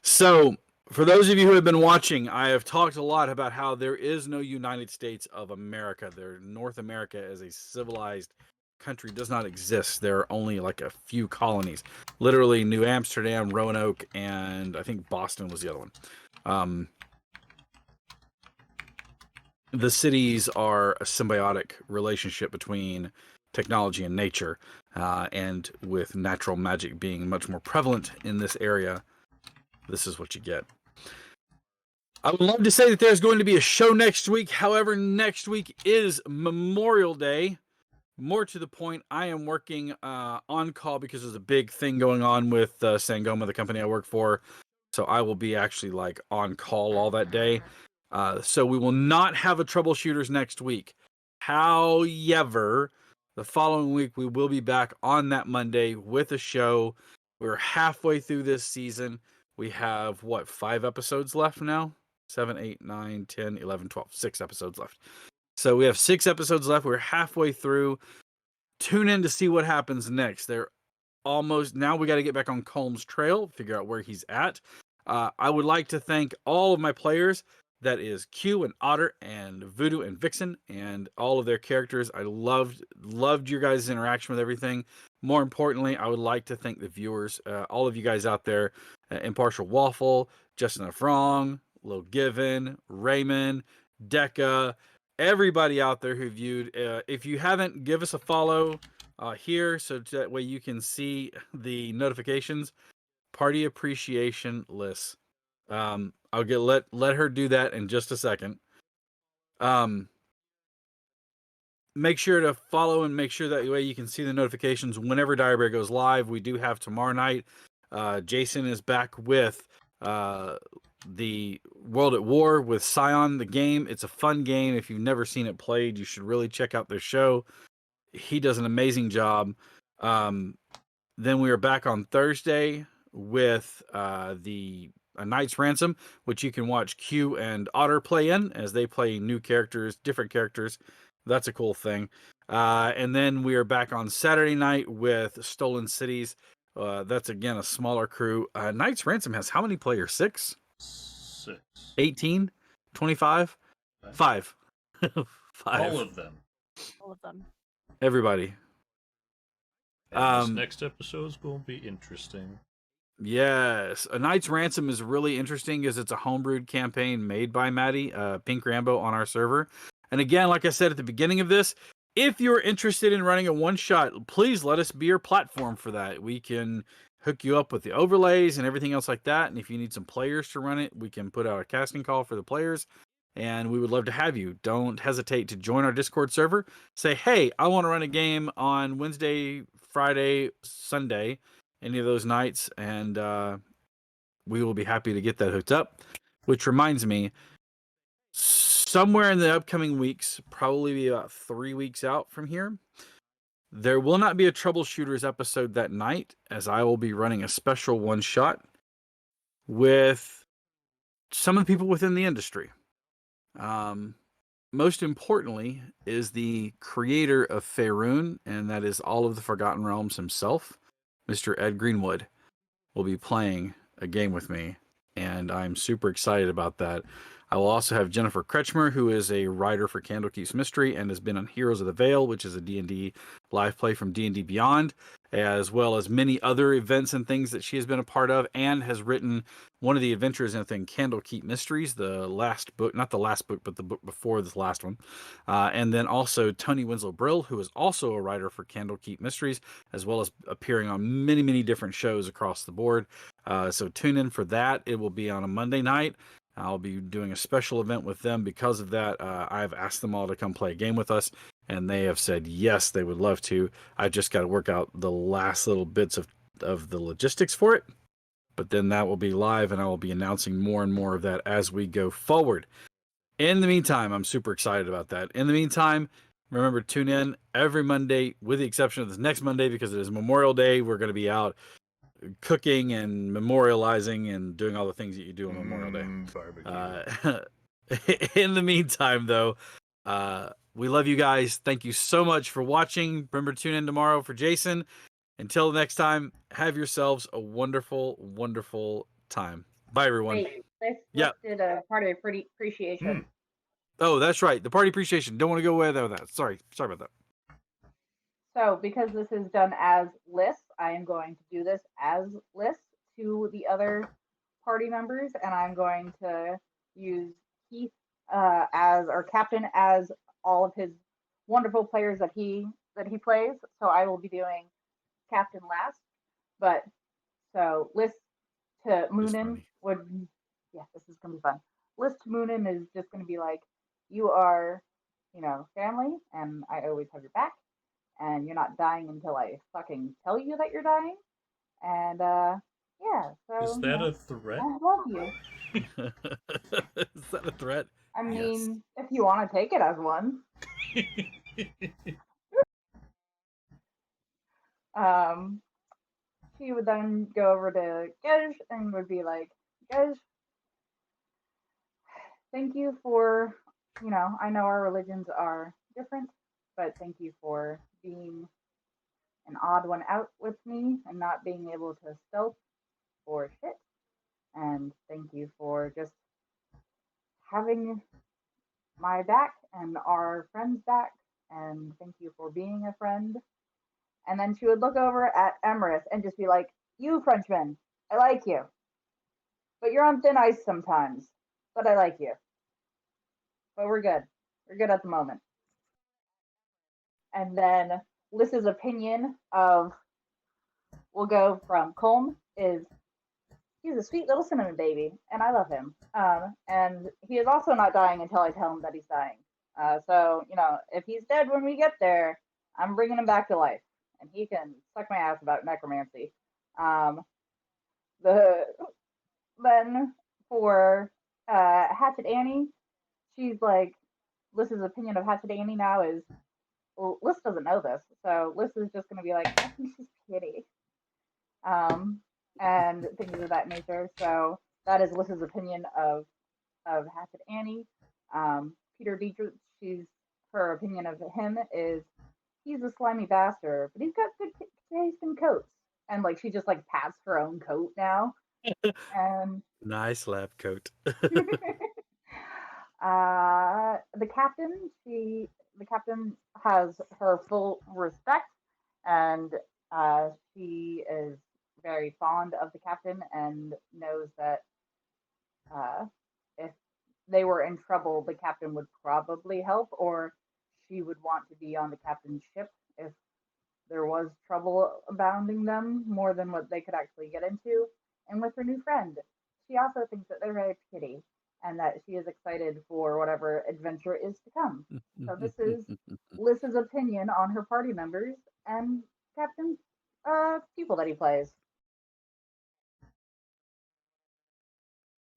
So For those of you who have been watching, I have talked a lot about how there is no United States of America. North America as a civilized country does not exist. There are only like a few colonies. Literally New Amsterdam, Roanoke, and I think Boston was the other one. The cities are a symbiotic relationship between technology and nature, and with natural magic being much more prevalent in this area, this is what you get. I would love to say that there's going to be a show next week. However, next week is Memorial Day. More to the point, I am working on call because there's a big thing going on with Sangoma, the company I work for. So I will be actually like on call all that day. So we will not have a Troubleshooters next week. However, the following week we will be back on that Monday with a show. We're halfway through this season. We have, 5 episodes left now? 7, 8, 9, 10, 11, 12. 6 episodes left. So we have 6 episodes left. We're halfway through. Tune in to see what happens next. They're almost, now we got to get back on Colm's trail, figure out where he's at. I would like to thank all of my players. That is Q and Otter and Voodoo and Vixen and all of their characters. I loved your guys' interaction with everything. More importantly, I would like to thank the viewers, all of you guys out there, Impartial Waffle, Justin F. Wrong, Lil Given, Raymond, Deca, everybody out there who viewed. If you haven't, give us a follow here so that way you can see the notifications. Party appreciation list. I'll let her do that in just a second. Make sure to follow and make sure that way you can see the notifications whenever Direbear goes live. We do have tomorrow night. Jason is back with the World at War with Scion, the game. It's a fun game. If you've never seen it played, you should really check out their show. He does an amazing job. Then we are back on Thursday with the A Knight's Ransom, which you can watch Q and Otter play in as they play new characters, different characters. That's a cool thing. And then we are back on Saturday night with Stolen Cities. That's, again, a smaller crew. Knight's Ransom has how many players? 6? 6. 18? 25? 5. 5. All of them. All of them. Everybody. And this next episode is going to be interesting. Yes. A Knight's Ransom is really interesting because it's a homebrewed campaign made by Maddie, Pink Rambo, on our server. And again, like I said at the beginning of this, if you're interested in running a one-shot, please let us be your platform for that. We can hook you up with the overlays and everything else like that. And if you need some players to run it, we can put out a casting call for the players. And we would love to have you. Don't hesitate to join our Discord server. Say, hey, I want to run a game on Wednesday, Friday, Sunday, any of those nights, and we will be happy to get that hooked up. Which reminds me, somewhere in the upcoming weeks, probably be about 3 weeks out from here, there will not be a Troubleshooters episode that night, as I will be running a special one-shot with some of the people within the industry. Most importantly is the creator of Faerun, and that is all of the Forgotten Realms himself, Mr. Ed Greenwood, will be playing a game with me, and I'm super excited about that. I will also have Jennifer Kretschmer, who is a writer for Candlekeep's Mystery and has been on Heroes of the Veil, which is a D&D live play from D&D Beyond, as well as many other events and things that she has been a part of, and has written one of the adventures in the thing, Candlekeep Mysteries, the last book, not the last book, but the book before this last one. And then also Tony Winslow Brill, who is also a writer for Candlekeep Mysteries, as well as appearing on many, many different shows across the board. So tune in for that. It will be on a Monday night. I'll be doing a special event with them because of that. I've asked them all to come play a game with us, and they have said yes, they would love to. I just got to work out the last little bits of the logistics for it. But then that will be live, and I will be announcing more and more of that as we go forward. In the meantime, I'm super excited about that. In the meantime, remember, tune in every Monday, with the exception of this next Monday, because it is Memorial Day. We're going to be out cooking and memorializing and doing all the things that you do on Memorial Day. In the meantime, though, we love you guys. Thank you so much for watching. Remember to tune in tomorrow for Jason. Until next time, have yourselves a wonderful, wonderful time. Bye, everyone. Wait. Yeah. Did a party appreciation. Oh, that's right. The party appreciation. Don't want to go away without that. Sorry about that. So because this is done as lists, I am going to do this as lists to the other party members, and I'm going to use Keith as our captain as all of his wonderful players that he plays. So I will be doing captain last, but so list to It's Moonin funny. would, yeah, this is gonna be fun. List to Moonin is just gonna be like, you are, family, and I always have your back, and you're not dying until I fucking tell you that you're dying. And yeah, Is so that a threat? I love you. Is that a threat? I Yes. mean, if you want to take it as one. She would then go over to Gej and would be like, Gej, thank you for, I know our religions are different, but thank you for being an odd one out with me and not being able to stealth or shit. And thank you for just having my back and our friend's back. And thank you for being a friend. And then she would look over at Emerith and just be like, you Frenchman, I like you. But you're on thin ice sometimes. But I like you. But we're good. We're good at the moment. And then Liz's opinion of, we'll go from Colm is, he's a sweet little cinnamon baby, and I love him. And he is also not dying until I tell him that he's dying. So, if he's dead when we get there, I'm bringing him back to life, and he can suck my ass about necromancy. Then for Hatchet Annie, she's like, Liz's opinion of Hatchet Annie now is, well, Liz doesn't know this, so Liz is just going to be like, I think she's pretty. And things of that nature. So that is Liz's opinion of Hatchet Annie. Peter Dietrich, her opinion of him is, he's a slimy bastard, but he's got good taste in coats. And like she just like pats her own coat now. And Nice lab coat. the captain has her full respect, and she is very fond of the captain and knows that if they were in trouble, the captain would probably help, or she would want to be on the captain's ship if there was trouble abounding them more than what they could actually get into. And with her new friend, she also thinks that they're very pretty and that she is excited for whatever adventure is to come. So this is Liz's opinion on her party members and Captain's people that he plays.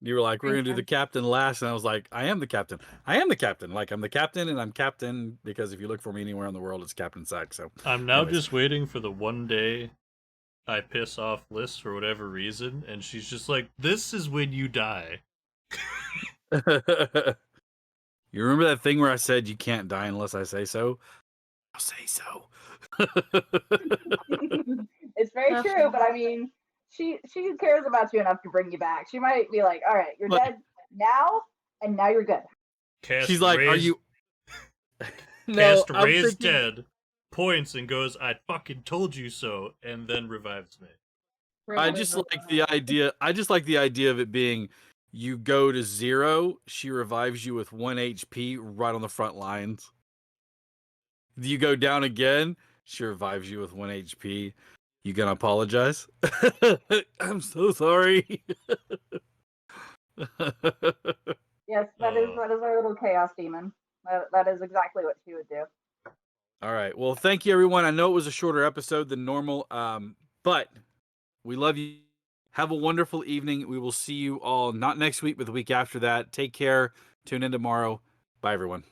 You were like, we're Thanks, going to do the man. captain last. And I was like, I am the captain. I am the captain. Like, I'm the captain, and I'm captain because if you look for me anywhere in the world, it's Captain Sack. So I'm now anyways. just waiting for the one day I piss off Liz for whatever reason, and she's just like, this is when you die. You remember that thing where I said you can't die unless I say so? I'll say so. It's very true, but I mean, she cares about you enough to bring you back. She might be like, all right, you're dead now, and now you're good. Cast She's like, are raised, you... Cast I'm raised thinking- dead, points and goes, I fucking told you so, and then revives me. I just like the idea. I just like the idea of it being, you go to 0, she revives you with 1 HP right on the front lines. You go down again, she revives you with 1 HP. You gonna apologize? I'm so sorry. Yes, that is our little chaos demon. That is exactly what she would do. All right. Well, thank you, everyone. I know it was a shorter episode than normal, but we love you. Have a wonderful evening. We will see you all not next week, but the week after that. Take care. Tune in tomorrow. Bye, everyone.